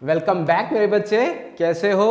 Welcome back मेरे बच्चे, कैसे हो?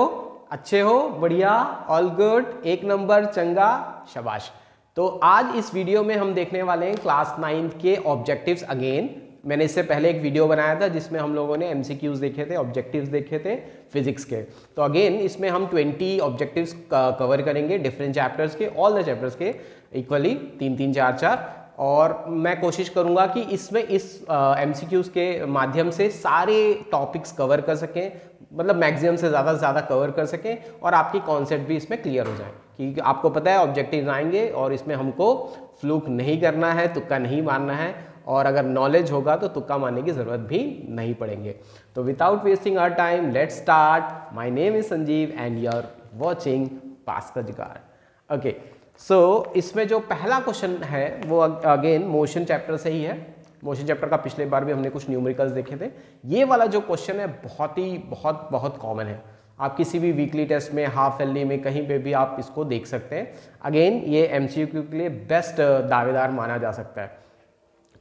अच्छे हो? बढ़िया, ऑल गुड, एक नंबर, चंगा, शाबाश। तो आज इस वीडियो में हम देखने वाले हैं क्लास 9 के ऑब्जेक्टिव्स अगेन। मैंने इससे पहले एक वीडियो बनाया था जिसमें हम लोगों ने एमसीक्यूज देखे थे, ऑब्जेक्टिव्स देखे थे फिजिक्स के। तो अगेन इसमें हम 20 ऑब्जेक्टिव्स कवर करेंगे डिफरेंट चैप्टर्स के, ऑल द चैप्टर्स के इक्वली 3-3, 4-4। और मैं कोशिश करूंगा कि इसमें इस एमसीक्यूज के माध्यम से सारे टॉपिक्स कवर कर सकें, मतलब मैक्सिमम से ज़्यादा कवर कर सकें और आपकी कॉन्सेप्ट भी इसमें क्लियर हो जाए। क्योंकि आपको पता है ऑब्जेक्टिव आएंगे और इसमें हमको फ्लूक नहीं करना है, तुक्का नहीं मारना है, और अगर नॉलेज होगा तो तुक्का मारने की ज़रूरत भी नहीं पड़ेंगे। तो without wasting our time let's start. My name is Sanjeev and you are watching Bhaskar Jugaad. Okay, सो इसमें जो पहला क्वेश्चन है वो अगेन मोशन चैप्टर से ही है। मोशन चैप्टर का पिछले बार भी हमने कुछ न्यूमेरिकल्स देखे थे। ये वाला जो क्वेश्चन है बहुत कॉमन है। आप किसी भी वीकली टेस्ट में, हाफ एयरली में, कहीं पे भी आप इसको देख सकते हैं। अगेन ये एमसीक्यू के लिए बेस्ट दावेदार माना जा सकता है।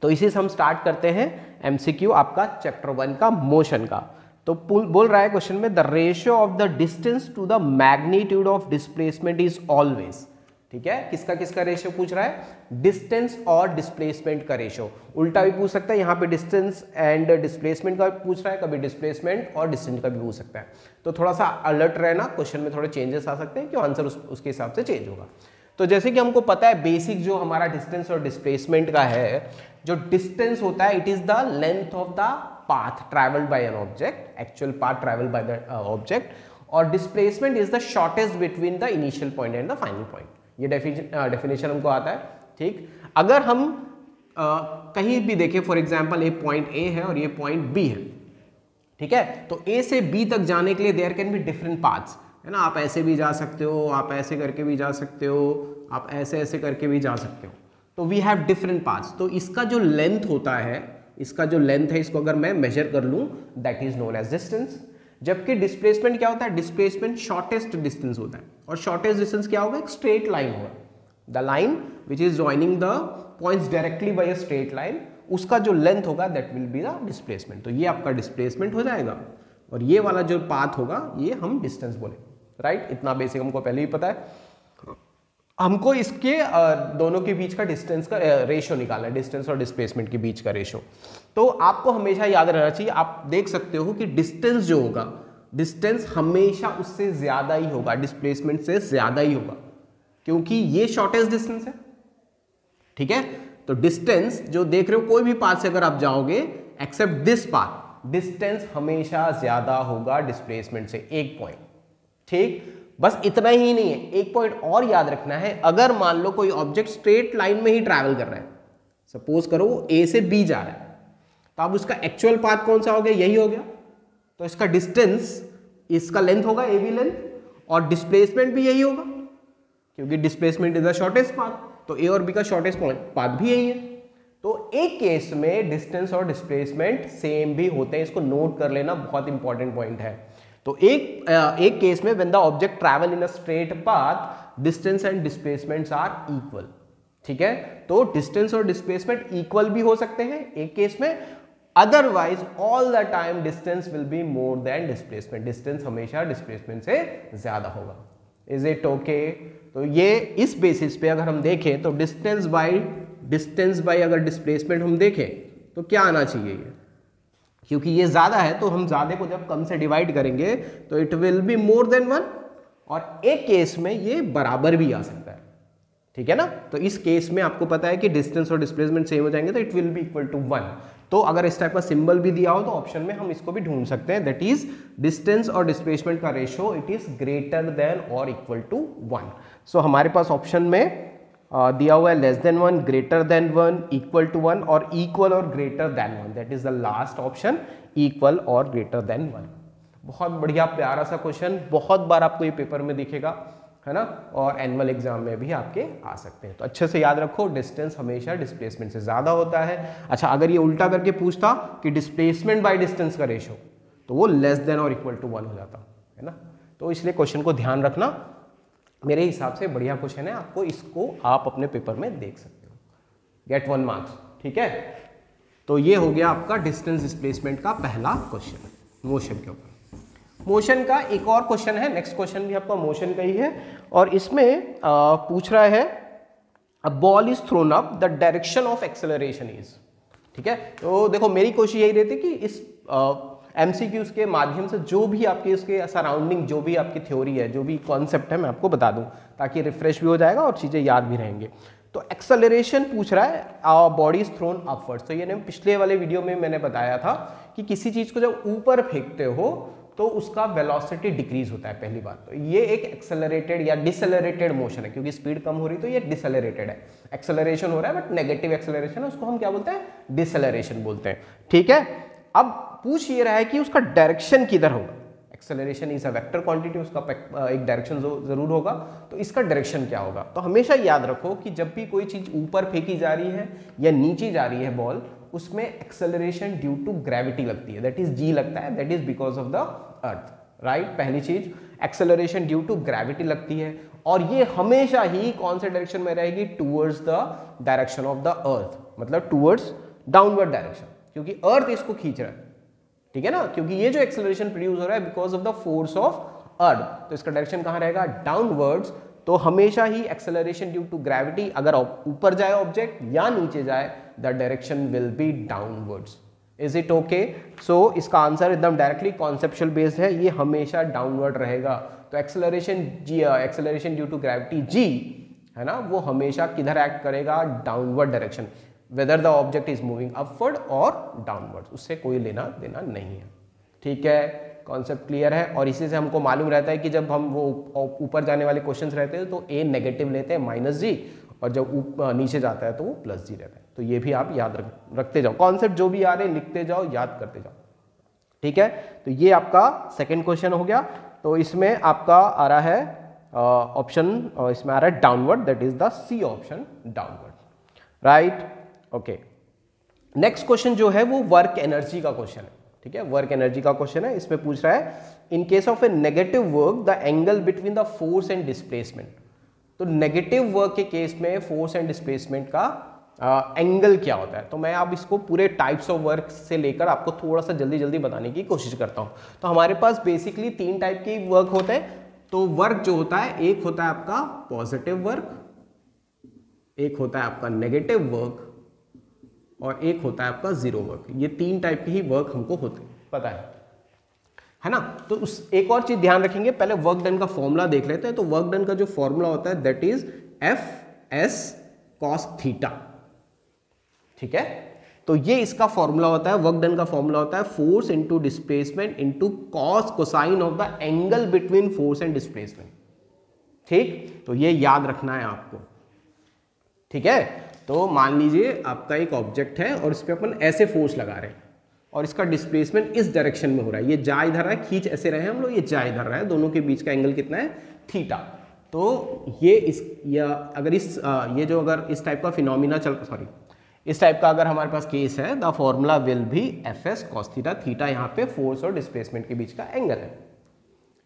तो इसी से हम स्टार्ट करते हैं एमसीक्यू आपका चैप्टर 1 का मोशन का। तो बोल रहा है क्वेश्चन में, the ratio of the distance to the magnitude of displacement is always. ठीक है, किसका रेशियो पूछ रहा है? डिस्टेंस और डिस्प्लेसमेंट का रेशियो। उल्टा भी पूछ सकता है, यहाँ पे डिस्टेंस एंड डिस्प्लेसमेंट का पूछ रहा है, कभी डिस्प्लेसमेंट और डिस्टेंस का भी पूछ सकता है। तो थोड़ा सा अलर्ट रहना, क्वेश्चन में थोड़े चेंजेस आ सकते हैं कि आंसर उसके हिसाब से चेंज होगा। तो जैसे कि हमको पता है बेसिक जो हमारा डिस्टेंस और डिस्प्लेसमेंट का है, जो डिस्टेंस होता है it is the length of the path travelled by an object, actual path travelled by the object, और displacement is the shortest between the initial point and the final point. ये definition हमको आता है। ठीक, अगर हम कहीं भी देखें, फॉर एग्जांपल ये पॉइंट ए है और ये पॉइंट बी है, ठीक है, तो ए से बी तक जाने के लिए there can be different paths, है ना। आप ऐसे भी जा सकते हो, आप ऐसे करके भी जा सकते हो, आप ऐसे करके भी जा सकते हो। तो वी हैव डिफरेंट पाथ्स। तो इसका जो लेंथ होता है, इसको अगर मैं मेजर कर लूं, that is known as distance. जबकि डिस्प्लेसमेंट क्या होता है? डिस्प्लेसमेंट शॉर्टेस्ट डिस्टेंस होता है, और शॉर्टेस्ट डिस्टेंस क्या होगा? एक स्ट्रेट लाइन होगा, the line which is joining the points directly by a straight line, उसका जो लेंथ होगा that will be the displacement. तो ये आपका डिस्प्लेसमेंट हो जाएगा, और ये वाला जो पाथ होगा ये हम डिस्टेंस बोले, राइट। इतना बेसिक हमको पहले ही पता है। हमको इसके दोनों के बीच का डिस्टेंस का रेशियो निकालना है, डिस्टेंस और डिस्प्लेसमेंट के बीच का रेशियो। तो आपको हमेशा याद रहना चाहिए, आप देख सकते हो कि डिस्टेंस जो होगा, डिस्टेंस हमेशा उससे ज्यादा ही होगा, डिस्प्लेसमेंट से ज्यादा ही होगा, क्योंकि ये शॉर्टेस्ट डिस्टेंस है। ठीक है, तो डिस्टेंस जो देख रहे हो, कोई भी पाथ से अगर आप जाओगे एक्सेप्ट दिस पाथ, डिस्टेंस हमेशा ज्यादा होगा डिस्प्लेसमेंट से, एक पॉइंट। ठीक, बस इतना ही नहीं है, एक पॉइंट और याद रखना है। अगर मान लो कोई ऑब्जेक्ट स्ट्रेट लाइन में ही ट्रैवल कर रहा है, सपोज करो वो ए से बी जा रहा है, तो अब उसका एक्चुअल पाथ कौन सा हो गया? यही हो गया। तो इसका डिस्टेंस, इसका लेंथ होगा ए बी लेंथ, और डिस्प्लेसमेंट भी यही होगा, क्योंकि displacement is the shortest path, तो ए और बी का शॉर्टेस्ट पाथ भी यही है। तो एक केस में डिस्टेंस और डिस्प्लेसमेंट सेम भी होते हैं, इसको नोट कर लेना, बहुत इंपॉर्टेंट पॉइंट है। तो एक केस में when the object travel in a straight path, distance and displacements are equal. ठीक है, तो डिस्टेंस और डिस्प्लेसमेंट इक्वल भी हो सकते हैं एक केस में, otherwise all the time distance will be more than displacement, distance हमेशा डिस्प्लेसमेंट से ज्यादा होगा। Is it okay? तो ये इस बेसिस पे अगर हम देखें तो डिस्टेंस बाय अगर डिस्प्लेसमेंट हम देखें तो क्या आना चाहिए ये, क्योंकि ये ज्यादा है तो हम ज्यादा को जब कम से डिवाइड करेंगे तो it will be more than 1, और एक केस में ये बराबर भी आ सकता है। ठीक है ना, तो इस केस में आपको पता है कि डिस्टेंस और डिस्प्लेसमेंट सेम हो जाएंगे तो it will be equal to 1। तो अगर इस टाइप का सिंबल भी दिया हो तो ऑप्शन में हम इसको भी ढूंढ सकते हैं, दैट इज डिस्टेंस और डिस्प्लेसमेंट का ratio it is greater than और इक्वल टू 1। सो हमारे पास ऑप्शन में दिया हुआ है less than 1, greater than 1, equal to 1, और इक्वल और greater than 1, that is the last option, equal और ग्रेटर देन 1। बहुत बढ़िया प्यारा सा क्वेश्चन, बहुत बार आपको ये पेपर में दिखेगा, है ना, और एनुअल एग्जाम में भी आपके आ सकते हैं। तो अच्छे से याद रखो, डिस्टेंस हमेशा डिस्प्लेसमेंट से ज्यादा होता है। अच्छा, अगर ये उल्टा करके पूछता कि डिस्प्लेसमेंट बाय डिस्टेंस का रेशियो, तो वो लेस देन और इक्वल टू 1 हो जाता है ना। तो इसलिए क्वेश्चन को ध्यान रखना, मेरे हिसाब से बढ़िया क्वेश्चन है, आपको इसको आप अपने पेपर में देख सकते हो, गेट 1 मार्क्स। ठीक है, तो ये हो गया आपका डिस्टेंस डिस्प्लेसमेंट का पहला क्वेश्चन मोशन के ऊपर। मोशन का एक और क्वेश्चन है, नेक्स्ट क्वेश्चन भी आपका मोशन का ही है और इसमें पूछ रहा है a ball is throne up, the direction of acceleration is. ठीक है, तो देखो मेरी कोशिश यही रहती है कि इस एमसीक्यूज के माध्यम से जो भी आपके इसके सराउंडिंग जो भी आपकी थ्योरी है, जो भी कॉन्सेप्ट है, मैं आपको बता दूं ताकि रिफ्रेश भी हो जाएगा और चीज़ें याद भी रहेंगे। तो एक्सेलरेशन पूछ रहा है our body is thrown upwards. तो ये पिछले वाले वीडियो में मैंने बताया था कि किसी चीज़ को जब ऊपर फेंकते हो तो उसका वेलोसिटी डिक्रीज होता है, पहली बात। तो ये एक एक्सेलरेटेड या डिसेलरेटेड मोशन है, क्योंकि स्पीड कम हो रही तो ये डिसेलरेटेड है। एक्सेलरेशन हो रहा है बट नेगेटिव एक्सेलरेशन है, उसको हम क्या बोलते हैं, डिसेलरेशन बोलते हैं। ठीक है, अब पूछ ये रहा है कि उसका डायरेक्शन किधर होगा। Acceleration is a vector quantity, उसका एक डायरेक्शन जरूर होगा, तो इसका डायरेक्शन क्या होगा। तो हमेशा याद रखो कि जब भी कोई चीज ऊपर फेंकी जा रही है या नीचे जा रही है बॉल, उसमें एक्सेलरेशन ड्यू टू ग्रेविटी लगती है, दैट इज जी लगता है, that is because of the earth. Right, पहली चीज एक्सेलरेशन ड्यू टू ग्रेविटी लगती है और ये हमेशा ही कौन से डायरेक्शन में रहेगी, towards the direction of the earth, मतलब टूवर्ड्स डाउनवर्ड डायरेक्शन, क्योंकि अर्थ इसको खींच रहा है। ठीक है ना, क्योंकि ये जो एक्सेलरेशन प्रोड्यूस हो रहा है because of the force of earth, तो इसका डायरेक्शन कहां रहेगा, डाउनवर्ड्स। तो हमेशा ही एक्सेलरेशन ड्यू टू ग्रेविटी, अगर ऊपर जाए ऑब्जेक्ट या नीचे जाए, the direction will be downwards. Is it okay? So इसका आंसर एकदम डायरेक्टली कॉन्सेप्चुअल बेस्ड है, ये हमेशा डाउनवर्ड रहेगा। तो acceleration due to gravity G है ना, वो हमेशा किधर एक्ट करेगा, downward direction, whether the object is moving upward और डाउनवर्ड, उससे कोई लेना देना नहीं है। ठीक है, कॉन्सेप्ट क्लियर है। और इसी से हमको मालूम रहता है कि जब हम वो ऊपर जाने वाले क्वेश्चंस रहते हैं तो ए नेगेटिव लेते हैं माइनस जी, और जब नीचे जाता है तो वो प्लस जी रहता है। तो ये भी आप याद रखते जाओ, कॉन्सेप्ट जो भी आ रहे हैं लिखते जाओ, याद करते जाओ। ठीक है, तो ये आपका सेकेंड क्वेश्चन हो गया। तो इसमें आपका आ रहा है ऑप्शन, इसमें आ रहा है downward, that is the C option, downward. Right, okay. Next question जो है वो वर्क एनर्जी का क्वेश्चन है। ठीक है, वर्क एनर्जी का क्वेश्चन है। इसमें पूछ रहा है in case of A negative work the angle between the force and displacement. तो नेगेटिव वर्क के केस में फोर्स एंड डिस्प्लेसमेंट का एंगल क्या होता है। तो मैं अब इसको पूरे टाइप्स ऑफ वर्क से लेकर आपको थोड़ा सा जल्दी जल्दी बताने की कोशिश करता हूं। तो हमारे पास बेसिकली 3 टाइप के वर्क होते हैं। तो वर्क जो होता है, एक होता है आपका पॉजिटिव वर्क, एक होता है आपका नेगेटिव वर्क, और एक होता है आपका जीरो वर्क। ये 3 टाइप के ही वर्क हमको होते हैं, पता है ना। तो उस एक और चीज ध्यान रखेंगे, पहले वर्क डन का फॉर्मूला देख लेते हैं। तो वर्क डन का जो फॉर्मूला होता है that is F S cos theta. ठीक है, तो ये इसका फॉर्मूला होता है, वर्क डन का फॉर्मूला होता है force into displacement into cos cosine of the angle between force and displacement. ठीक, तो ये याद रखना है आपको। ठीक है, तो मान लीजिए आपका एक ऑब्जेक्ट है और इस पर अपन ऐसे फोर्स लगा रहे हैं और इसका डिस्प्लेसमेंट इस डायरेक्शन में हो रहा है, ये जा इधर है, खींच ऐसे रहे हैं हम लोग, ये जा इधर रहा है, दोनों के बीच का एंगल कितना है, थीटा। तो ये अगर इस टाइप का फिनोमिना इस टाइप का अगर हमारे पास केस है, the formula will be F S cos theta. Theta यहाँ पे फोर्स और डिस्प्लेसमेंट के बीच का एंगल है।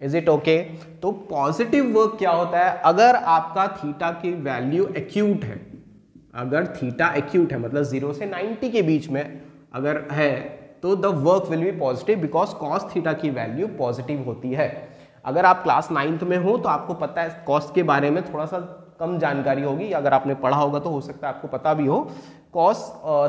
Is it okay? तो पॉजिटिव वर्क क्या होता है, अगर आपका थीटा की वैल्यू एक्यूट है, अगर थीटा एक्यूट है मतलब 0 से 90 के बीच में अगर है, तो the work will be positive because cos theta की वैल्यू पॉजिटिव होती है। अगर आप क्लास 9th में हो तो आपको पता है कॉस के बारे में थोड़ा सा कम जानकारी होगी, अगर आपने पढ़ा होगा तो हो सकता है आपको पता भी हो। कॉस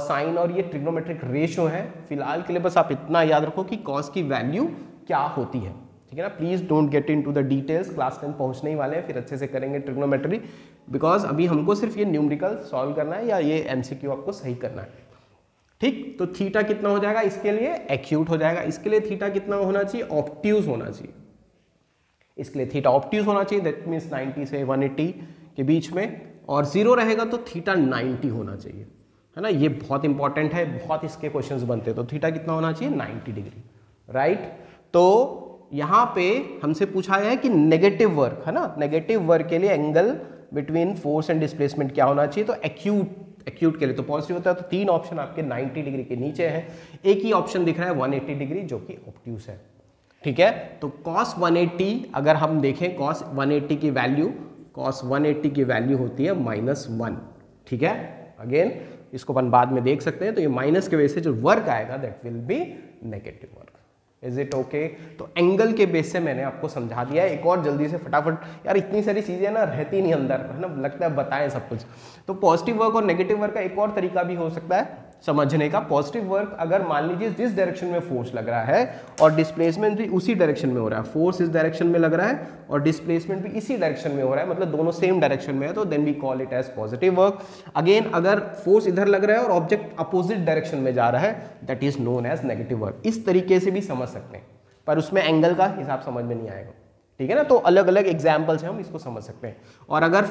साइन और ये ट्रिग्नोमेट्रिक रेशियो है। फिलहाल के लिए बस आप इतना याद रखो कि कॉस की वैल्यू क्या होती है। ठीक है ना, please don't get into the details, class 10 पहुंचने ही वाले हैं, फिर अच्छे से करेंगे ट्रिग्नोमेट्री, बिकॉज अभी हमको सिर्फ ये न्यूमेरिकल सॉल्व करना है या ये एमसीक्यू आपको सही करना है। ठीक, तो थीटा कितना हो जाएगा, इसके लिए एक्यूट हो जाएगा, इसके लिए थीटा कितना होना चाहिए, ऑब्ट्यूज होना चाहिए। इसके लिए थीटा ऑब्ट्यूज होना चाहिए, दैट मीन्स 90 से 180 के बीच में, और 0 रहेगा तो थीटा 90 होना चाहिए, है ना। ये बहुत इंपॉर्टेंट है, बहुत इसके क्वेश्चंस बनते हैं। तो थीटा कितना होना चाहिए, 90 डिग्री। राइट, तो यहाँ पे हमसे पूछा है कि नेगेटिव वर्क, है ना, नेगेटिव वर्क के लिए angle between force and displacement क्या होना चाहिए। तो एक्यूट के लिए तो पॉजिटिव होता है, तो 3 ऑप्शन आपके 90 डिग्री के नीचे हैं, एक ही ऑप्शन दिख रहा है 180 डिग्री जो कि ऑब्ट्यूज है। ठीक है, तो cos 180 अगर हम देखें, cos 180 की वैल्यू होती है -1। ठीक है, अगेन इसको अपन बाद में देख सकते हैं। तो ये माइनस की वजह से जो वर्क आएगा that will be negative work. Is it okay? तो एंगल के बेस से मैंने आपको समझा दिया है। एक और जल्दी से फटाफट, यार इतनी सारी चीजें ना रहती नहीं अंदर, है ना, लगता है बताएं सब कुछ। तो पॉजिटिव वर्क और नेगेटिव वर्क का एक और तरीका भी हो सकता है समझने का। पॉजिटिव वर्क, अगर मान लीजिए जिस डायरेक्शन में फोर्स लग रहा है और डिस्प्लेसमेंट भी उसी डायरेक्शन में हो रहा है, फोर्स इस डायरेक्शन में लग रहा है और डिस्प्लेसमेंट भी इसी डायरेक्शन में हो रहा है, मतलब दोनों सेम डायरेक्शन में है, तो then we call it as positive work. Again अगर फोर्स इधर लग रहा है और ऑब्जेक्ट अपोजिट डायरेक्शन में जा रहा है, that is known as negative work. इस तरीके से भी समझ सकते हैं, पर उसमें एंगल का हिसाब समझ में नहीं आएगा, ठीक है ना। तो अलग अलग एग्जाम्पल से हम इसको समझ सकते हैं। और अगर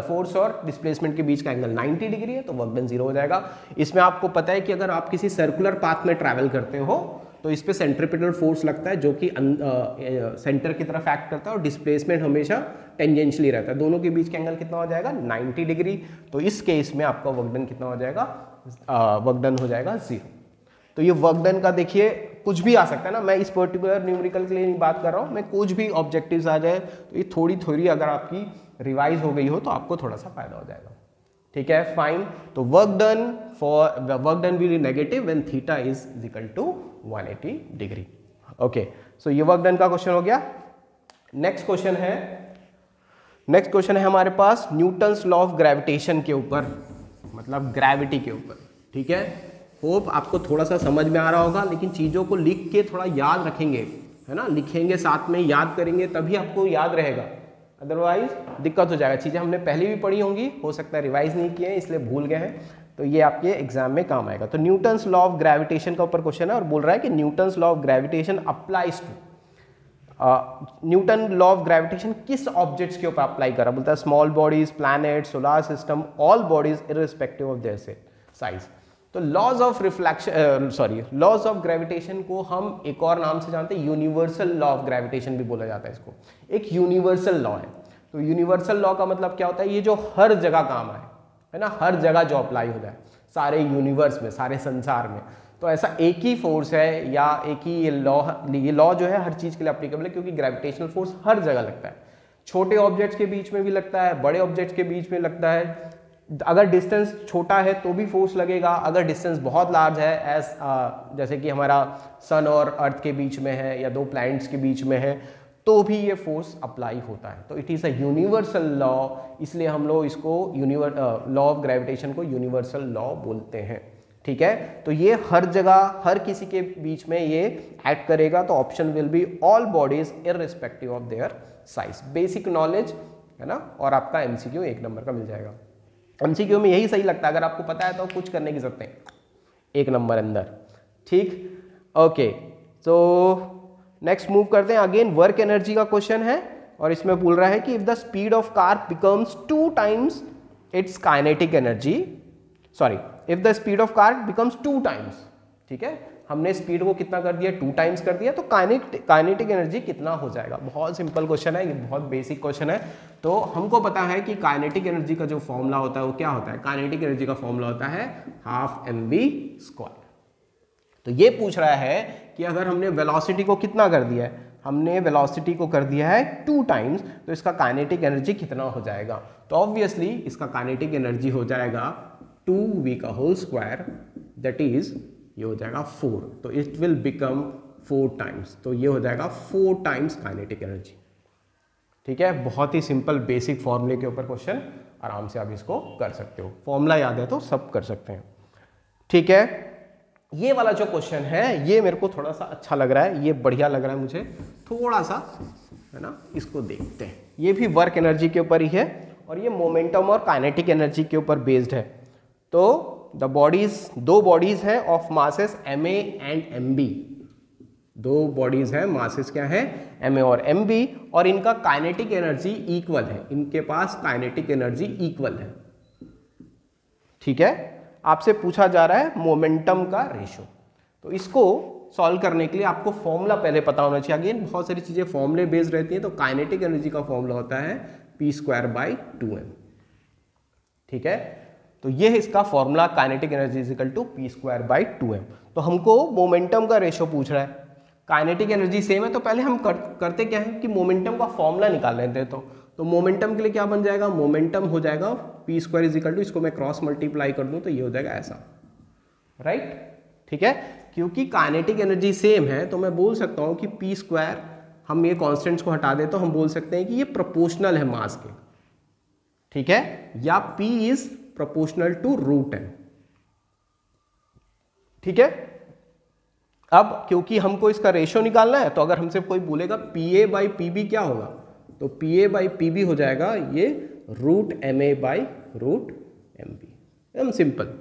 फोर्स और डिस्प्लेसमेंट के बीच का एंगल 90 डिग्री है तो वर्क डन 0 हो जाएगा। इसमें आपको पता है कि अगर आप किसी सर्कुलर पाथ में ट्रैवल करते हो तो इस पे सेंट्रीपिटल फोर्स लगता है जो कि सेंटर की तरफ एक्ट करता है, और डिस्प्लेसमेंट हमेशा टेंजेंशियली रहता है। दोनों के बीच का एंगल कितना हो जाएगा? 90 डिग्री। तो इस केस में आपका वर्क डन कितना हो जाएगा? वर्क डन हो जाएगा 0। तो ये वर्क डन का देखिए कुछ भी आ सकता है ना, मैं इस पर्टिकुलर न्यूमेरिकल के लिए नहीं बात कर रहा हूँ, मैं कुछ भी ऑब्जेक्टिव्स आ जाए तो ये थोड़ी थोड़ी अगर आपकी रिवाइज हो गई हो तो आपको थोड़ा सा फायदा हो जाएगा, ठीक है, फाइन। तो work done will be negative when theta is equal to 180 degree. Okay, so ये वर्क डन का क्वेश्चन हो गया। नेक्स्ट क्वेश्चन है हमारे पास न्यूटन्स लॉ ऑफ ग्रेविटेशन के ऊपर, मतलब ग्रेविटी के ऊपर, ठीक है। होप आपको थोड़ा सा समझ में आ रहा होगा, लेकिन चीज़ों को लिख के थोड़ा याद रखेंगे, है ना, लिखेंगे साथ में, याद करेंगे तभी आपको याद रहेगा, अदरवाइज दिक्कत हो जाएगा। चीज़ें हमने पहले भी पढ़ी होंगी, हो सकता है रिवाइज नहीं किए हैं इसलिए भूल गए हैं, तो ये आपके एग्जाम में काम आएगा। तो न्यूटन्स लॉ ऑफ ग्रेविटेशन का ऊपर क्वेश्चन है और बोल रहा है कि Newton's law of gravitation applies to, Newton law of gravitation किस ऑब्जेक्ट्स के ऊपर अप्लाई करा, बोलता है small bodies, planet, solar system, all bodies irrespective of their size. तो लॉज ऑफ ग्रेविटेशन को हम एक और नाम से जानते हैं, यूनिवर्सल लॉ ऑफ ग्रेविटेशन भी बोला जाता है इसको। एक यूनिवर्सल लॉ है। तो यूनिवर्सल लॉ का मतलब क्या होता है? ये जो हर जगह काम आए, है ना, हर जगह जो अप्लाई हो जाए सारे यूनिवर्स में, सारे संसार में। तो ऐसा एक ही फोर्स है या एक ही ये लॉ जो है हर चीज के लिए अप्लीकेबल है, क्योंकि ग्रेविटेशनल फोर्स हर जगह लगता है। छोटे ऑब्जेक्ट्स के बीच में भी लगता है, बड़े ऑब्जेक्ट्स के बीच में लगता है। अगर डिस्टेंस छोटा है तो भी फोर्स लगेगा, अगर डिस्टेंस बहुत लार्ज है जैसे कि हमारा सन और अर्थ के बीच में है या दो प्लैनेट्स के बीच में है, तो भी ये फोर्स अप्लाई होता है। तो it is a universal law, इसलिए हम लोग इसको लॉ ऑफ ग्रेविटेशन को यूनिवर्सल लॉ बोलते हैं, ठीक है। तो ये हर जगह हर किसी के बीच में ये एक्ट करेगा। तो option will be all bodies irrespective of their size. Basic knowledge है ना, और आपका एमसीक्यू 1 नंबर का मिल जाएगा। एमसीक्यू में यही सही लगता है, अगर आपको पता है तो कुछ करने की जरूरत नहीं, 1 नंबर अंदर, ठीक। ओके, तो नेक्स्ट मूव करते हैं। अगेन वर्क एनर्जी का क्वेश्चन है और इसमें बोल रहा है कि if the speed of car becomes 2 times it's kinetic energy, sorry, if the speed of car becomes 2 times, ठीक है, हमने स्पीड को कितना कर दिया? 2 टाइम्स कर दिया, तो काइनेटिक एनर्जी कितना हो जाएगा? बहुत सिंपल क्वेश्चन है, ये बहुत बेसिक क्वेश्चन है। तो हमको पता है कि काइनेटिक एनर्जी का जो फॉर्मूला होता है वो क्या होता है? काइनेटिक एनर्जी का फॉर्मूला होता है 12 mv²। तो ये पूछ रहा है कि अगर हमने वेलोसिटी को कितना कर दिया है, हमने वेलोसिटी को कर दिया है 2 टाइम्स, तो इसका काइनेटिक एनर्जी कितना हो जाएगा? तो ऑब्वियसली इसका काइनेटिक एनर्जी हो जाएगा 2v², दैट इज ये हो जाएगा 4, तो इट विल बिकम 4 टाइम्स, तो ये हो जाएगा 4 टाइम्स काइनेटिक एनर्जी, ठीक है। बहुत ही सिंपल बेसिक फॉर्मूले के ऊपर क्वेश्चन, आराम से आप इसको कर सकते हो, फॉर्मूला याद है तो सब कर सकते हैं, ठीक है। ये वाला जो क्वेश्चन है ये मेरे को थोड़ा सा अच्छा लग रहा है, ये बढ़िया लग रहा है मुझे थोड़ा सा, है ना, इसको देखते हैं। ये भी वर्क एनर्जी के ऊपर ही है और ये मोमेंटम और काइनेटिक एनर्जी के ऊपर बेस्ड है। तो द बॉडीज, 2 बॉडीज हैं of masses ma and mb, 2 bodies हैं, मासेस क्या है? ma और mb, और इनका काइनेटिक एनर्जी इक्वल है, इनके पास काइनेटिक एनर्जी इक्वल है, ठीक है। आपसे पूछा जा रहा है मोमेंटम का रेशो, तो इसको सॉल्व करने के लिए आपको फॉर्मूला पहले पता होना चाहिए। अगेन बहुत सारी चीजें फॉर्मूले बेस्ड रहती हैं, तो काइनेटिक एनर्जी का फॉर्मूला होता है p²/2m, ठीक है। तो ये है इसका formula, kinetic energy is equal to p²/2m। तो हमको मोमेंटम का रेशो पूछ रहा है, काइनेटिक एनर्जी सेम है, तो पहले हम करते क्या है कि मोमेंटम का फॉर्मूला निकाल लेते हैं। तो मोमेंटम के लिए क्या बन जाएगा? मोमेंटम हो जाएगा p², इसको मैं क्रॉस मल्टीप्लाई कर दूं तो ये हो जाएगा ऐसा, राइट, ठीक है। क्योंकि काइनेटिक एनर्जी सेम है तो मैं बोल सकता हूं कि p स्क्वायर, हम ये कॉन्स्टेंट्स को हटा दे तो हम बोल सकते हैं कि ये प्रोपोर्शनल है मास के, ठीक है, या p is proportional to root m, ठीक है। अब क्योंकि हमको इसका रेशियो निकालना है तो अगर हमसे कोई बोलेगा pa बाई pb क्या होगा, तो pa बाई pb हो जाएगा ये root ma by root mb, एकदम सिंपल।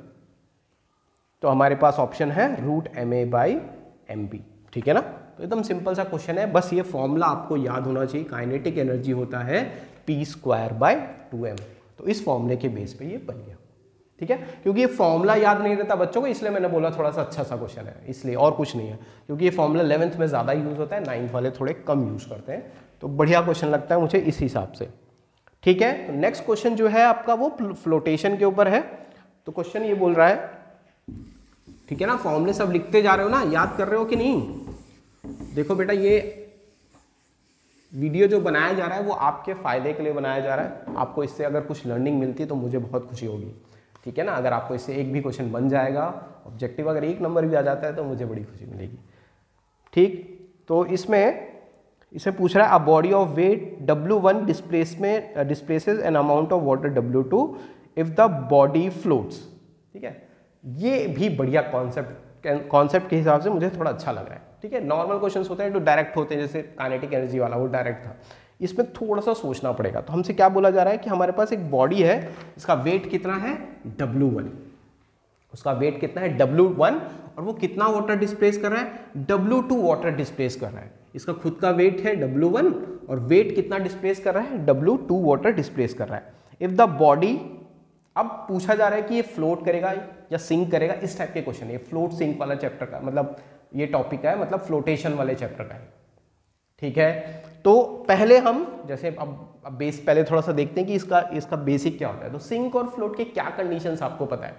तो हमारे पास ऑप्शन है रूट ma बाई mb, ठीक है ना। तो एकदम सिंपल सा क्वेश्चन है, बस ये फॉर्मूला आपको याद होना चाहिए। काइनेटिक एनर्जी होता है p स्क्वायर बाय 2m, तो इस फॉर्मूले के बेस पे ये बन गया, ठीक है। क्योंकि ये फॉर्मूला याद नहीं रहता बच्चों को, इसलिए मैंने बोला थोड़ा सा अच्छा सा क्वेश्चन है, इसलिए, और कुछ नहीं है। क्योंकि ये फॉर्मूला 11th में ज़्यादा यूज़ होता है, 9th वाले थोड़े कम यूज़ करते हैं, तो बढ़िया क्वेश्चन लगता है मुझे इस हिसाब से, ठीक है। तो नेक्स्ट क्वेश्चन जो है आपका वो फ्लोटेशन के ऊपर है। तो क्वेश्चन ये बोल रहा है, ठीक है ना, फॉर्मूले सब लिखते जा रहे हो ना, याद कर रहे हो कि नहीं। देखो बेटा, ये वीडियो जो बनाया जा रहा है वो आपके फायदे के लिए बनाया जा रहा है। आपको इससे अगर कुछ लर्निंग मिलती है तो मुझे बहुत खुशी होगी, ठीक है ना। अगर आपको इससे एक भी क्वेश्चन बन जाएगा, ऑब्जेक्टिव अगर 1 नंबर भी आ जाता है तो मुझे बड़ी खुशी मिलेगी, ठीक। तो इसमें इसे पूछ रहा है, a body of weight W1 displaces an amount of water W2 if the body floats, ठीक है। ये भी बढ़िया कॉन्सेप्ट के हिसाब से मुझे थोड़ा अच्छा लग रहा है, ठीक है। नॉर्मल क्वेश्चंस होते हैं जो डायरेक्ट होते हैं, जैसे काइनेटिक एनर्जी वाला वो डायरेक्ट था, इसमें थोड़ा सा सोचना पड़ेगा। तो हमसे क्या बोला जा रहा है कि हमारे पास एक बॉडी है, इसका वेट कितना है W1, उसका वेट कितना है W1, और वो कितना वाटर डिस्प्लेस कर रहा है, W2 वाटर डिस्प्लेस कर रहा है। इसका खुद का वेट है W1 और वेट कितना डिस्प्लेस कर रहा है, W2 वाटर डिस्प्लेस कर रहा है। इफ द बॉडी, अब पूछा जा रहा है कि ये फ्लोट करेगा या सिंक करेगा, इस टाइप के क्वेश्चन है। फ्लोट सिंक वाला चैप्टर का मतलब ये टॉपिक है, मतलब फ्लोटेशन वाले चैप्टर का है, ठीक है। तो पहले हम जैसे अब बेस पहले थोड़ा सा देखते हैं कि इसका बेसिक क्या होता है। तो सिंक और फ्लोट के क्या कंडीशंस आपको पता है,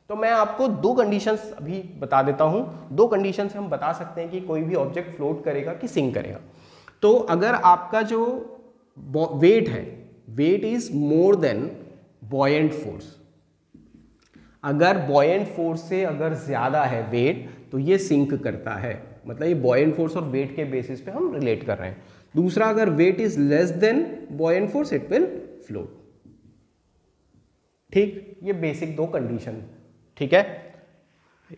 तो मैं आपको 2 कंडीशंस अभी बता देता हूं। 2 कंडीशन से हम बता सकते हैं कि कोई भी ऑब्जेक्ट फ्लोट करेगा कि सिंक करेगा। तो अगर आपका जो वेट है, weight is more than buoyant force, अगर बॉयेंट फोर्स से अगर ज्यादा है वेट तो ये सिंक करता है, मतलब ये बॉयेंट फोर्स और वेट के बेसिस पे हम रिलेट कर रहे हैं। दूसरा, अगर weight is less than buoyant force it will float, ठीक। ये बेसिक 2 कंडीशन, ठीक है।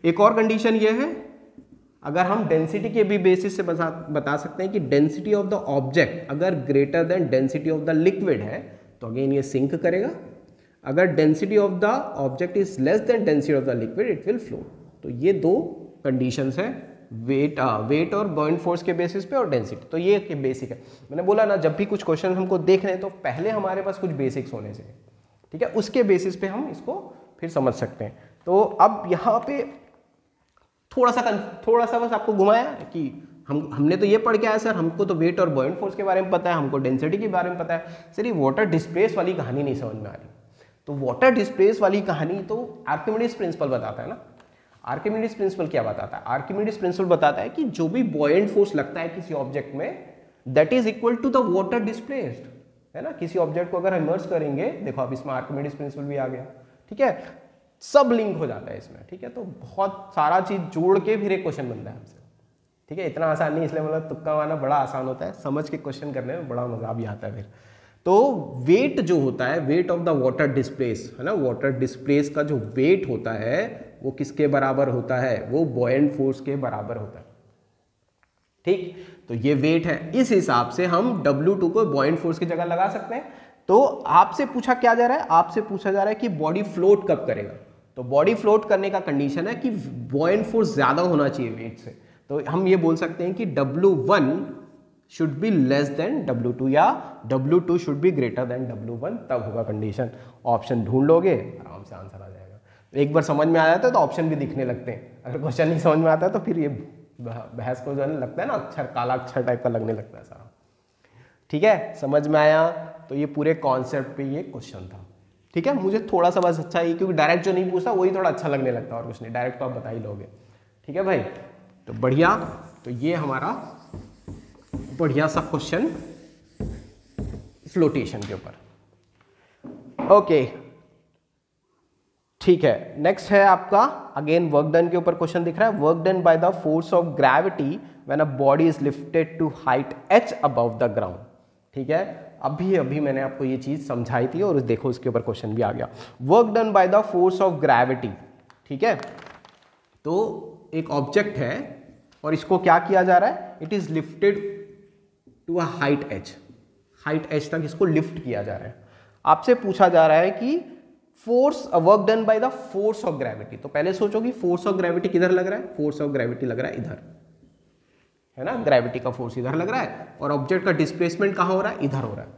एक और कंडीशन ये है, अगर हम डेंसिटी के भी बेसिस से बता सकते हैं कि डेंसिटी ऑफ द ऑब्जेक्ट अगर greater than density of the liquid है तो अगेन ये सिंक करेगा। अगर density of the object is less then density of the liquid it will float. तो ये 2 कंडीशंस है, वेट और बॉयेंट फोर्स के बेसिस पे और डेंसिटी। तो ये बेसिक है। मैंने बोला ना, जब भी कुछ क्वेश्चन हमको देख रहे हैं तो पहले हमारे पास कुछ बेसिक्स होने चाहिए, ठीक है, उसके बेसिस पे हम इसको फिर समझ सकते हैं। तो अब यहाँ पे थोड़ा सा बस आपको घुमाया कि हमने तो ये पढ़ के आया सर, हमको तो वेट और बॉयेंट फोर्स के बारे में पता है, हमको डेंसिटी के बारे में पता है, सर ये वाटर डिस्प्लेस वाली कहानी नहीं समझ में आ रही। तो वाटर डिस्प्लेस वाली कहानी तो आर्किमिडीज प्रिंसिपल बताता है ना। आर्किमिडीज प्रिंसिपल क्या बताता है, आर्किमिडीज प्रिंसिपल बताता है कि जो भी बॉयेंट फोर्स लगता है किसी ऑब्जेक्ट में that is equal to the water displaced, है ना। किसी ऑब्जेक्ट को अगर इमर्स करेंगे, देखो अब इसमें आर्किमिडीज प्रिंसिपल भी आ गया, ठीक है, सब लिंक हो जाता है इसमें, ठीक है। तो बहुत सारा चीज जोड़ के फिर एक क्वेश्चन बनता है हमसे, ठीक है। इतना आसान नहीं, इसलिए मतलब तुक्का मारना बड़ा आसान होता है, समझ के क्वेश्चन करने में बड़ा मजा भी आता है फिर। तो वेट जो होता है, weight of the water displace, है ना, वाटर डिस्प्लेस का जो वेट होता है वो किसके बराबर होता है, वो बॉयेंट फोर्स के बराबर होता है, ठीक। तो ये वेट है, इस हिसाब से हम W2 को बॉयेंट फोर्स की जगह लगा सकते हैं। तो आपसे पूछा क्या जा रहा है, आपसे पूछा जा रहा है कि बॉडी फ्लोट कब करेगा। तो बॉडी फ्लोट करने का कंडीशन है कि बॉयेंट फोर्स ज्यादा होना चाहिए वेट से। तो हम ये बोल सकते हैं कि W1 should be less than W2 या W2 should be greater than W1, तब होगा कंडीशन। ऑप्शन ढूंढ लोगे, आराम से आंसर आ जाएगा। एक बार समझ में आ जाता है तो ऑप्शन भी दिखने लगते हैं, अगर क्वेश्चन नहीं समझ में आता है तो फिर ये बहस को जो लगता है ना, अक्षर काला अक्षर टाइप का लगने लगता है सारा, ठीक है। समझ में आया। तो ये पूरे कॉन्सेप्ट पे ये क्वेश्चन था, ठीक है। मुझे थोड़ा सा बस अच्छा है क्योंकि डायरेक्ट जो नहीं पूछता वही थोड़ा अच्छा लगने लगता है, और कुछ नहीं, डायरेक्ट तो आप बता ही लोगे, ठीक है भाई। तो बढ़िया, तो ये हमारा बढ़िया सा क्वेश्चन फ्लोटेशन के ऊपर। ओके, ठीक है, नेक्स्ट है आपका अगेन वर्क डन के ऊपर क्वेश्चन दिख रहा है। Work done by the force of gravity when a body is lifted to height h above the ground. ठीक है, अभी अभी मैंने आपको ये चीज समझाई थी और देखो इसके ऊपर क्वेश्चन भी आ गया। Work done by the force of gravity. ठीक है, तो एक ऑब्जेक्ट है और इसको क्या किया जा रहा है, it is lifted to a height h, height h तक इसको लिफ्ट किया जा रहा है। आपसे पूछा जा रहा है कि force work done by the force of gravity. तो पहले सोचो कि फोर्स ऑफ ग्रेविटी किधर लग रहा है, फोर्स ऑफ ग्रेविटी लग रहा है इधर, है ना, ग्रेविटी का फोर्स इधर लग रहा है और ऑब्जेक्ट का डिस्प्लेसमेंट कहाँ हो रहा है, इधर हो रहा है।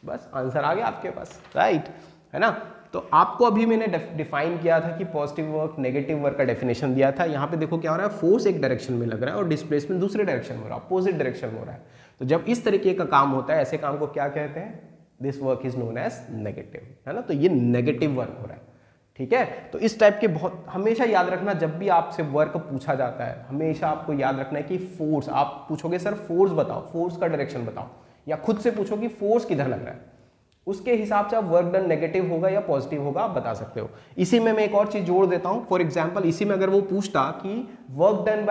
बस आंसर आ गया आपके पास, राइट, है ना। तो आपको अभी मैंने डिफाइन किया था कि पॉजिटिव वर्क नेगेटिव वर्क का डेफिनेशन दिया था। यहाँ पे देखो क्या हो रहा है, फोर्स एक डायरेक्शन में लग रहा है और डिस्प्लेसमेंट दूसरे डायरेक्शन में हो रहा है, अपोजिट डायरेक्शन में हो रहा है। तो जब इस तरीके का काम होता है, ऐसे काम को क्या कहते हैं, this work is known as negative, है ना। तो ये नेगेटिव वर्क हो रहा है। ठीक है, तो इस टाइप के बहुत हमेशा याद रखना, जब भी आपसे वर्क पूछा जाता है हमेशा आपको याद रखना है कि फोर्स, आप पूछोगे सर फोर्स बताओ, फोर्स का डायरेक्शन बताओ, या खुद से पूछो कि फोर्स किधर लग रहा है, उसके हिसाब से आप वर्क डन नेगेटिव होगा या पॉजिटिव होगा आप बता सकते हो। इसी में मैं एक और चीज जोड़ देता हूं, फॉर एग्जाम्पल इसी में अगर वो पूछता कि work done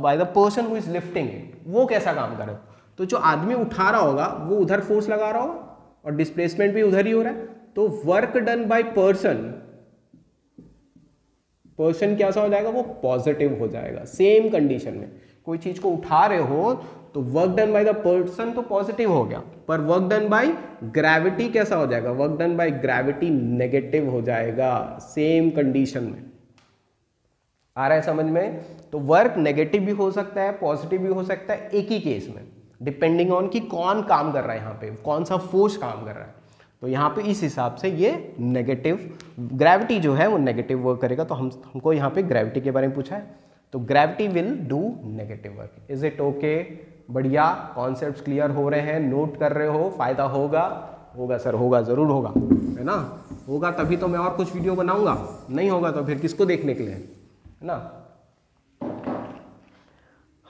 by the person who is lifting it, वो कैसा काम करे, तो जो आदमी उठा रहा होगा वो उधर फोर्स लगा रहा होगा और डिस्प्लेसमेंट भी उधर ही हो रहा है। तो work done by person, person कैसा हो जाएगा, वो पॉजिटिव हो जाएगा। सेम कंडीशन में कोई चीज को उठा रहे हो तो work done by the person तो पॉजिटिव हो गया, पर वर्क डन बाय ग्रेविटी कैसा हो जाएगा, work done by gravity negative हो जाएगा, सेम कंडीशन में। आ रहा है समझ में। तो वर्क नेगेटिव भी हो सकता है, पॉजिटिव भी हो सकता है, एक ही केस में, डिपेंडिंग ऑन कि कौन काम कर रहा है, यहाँ पे कौन सा फोर्स काम कर रहा है। तो यहाँ पे इस हिसाब से ये नेगेटिव, ग्रेविटी जो है वो नेगेटिव वर्क करेगा। तो हमको यहाँ पे ग्रेविटी के बारे में पूछा है, तो gravity will do negative work. Is it okay, बढ़िया, कॉन्सेप्ट्स क्लियर हो रहे हैं, नोट कर रहे हो, फायदा होगा, होगा सर, होगा, जरूर होगा, है ना। होगा तभी तो मैं और कुछ वीडियो बनाऊंगा, नहीं होगा तो फिर किसको देखने के लिए, है ना।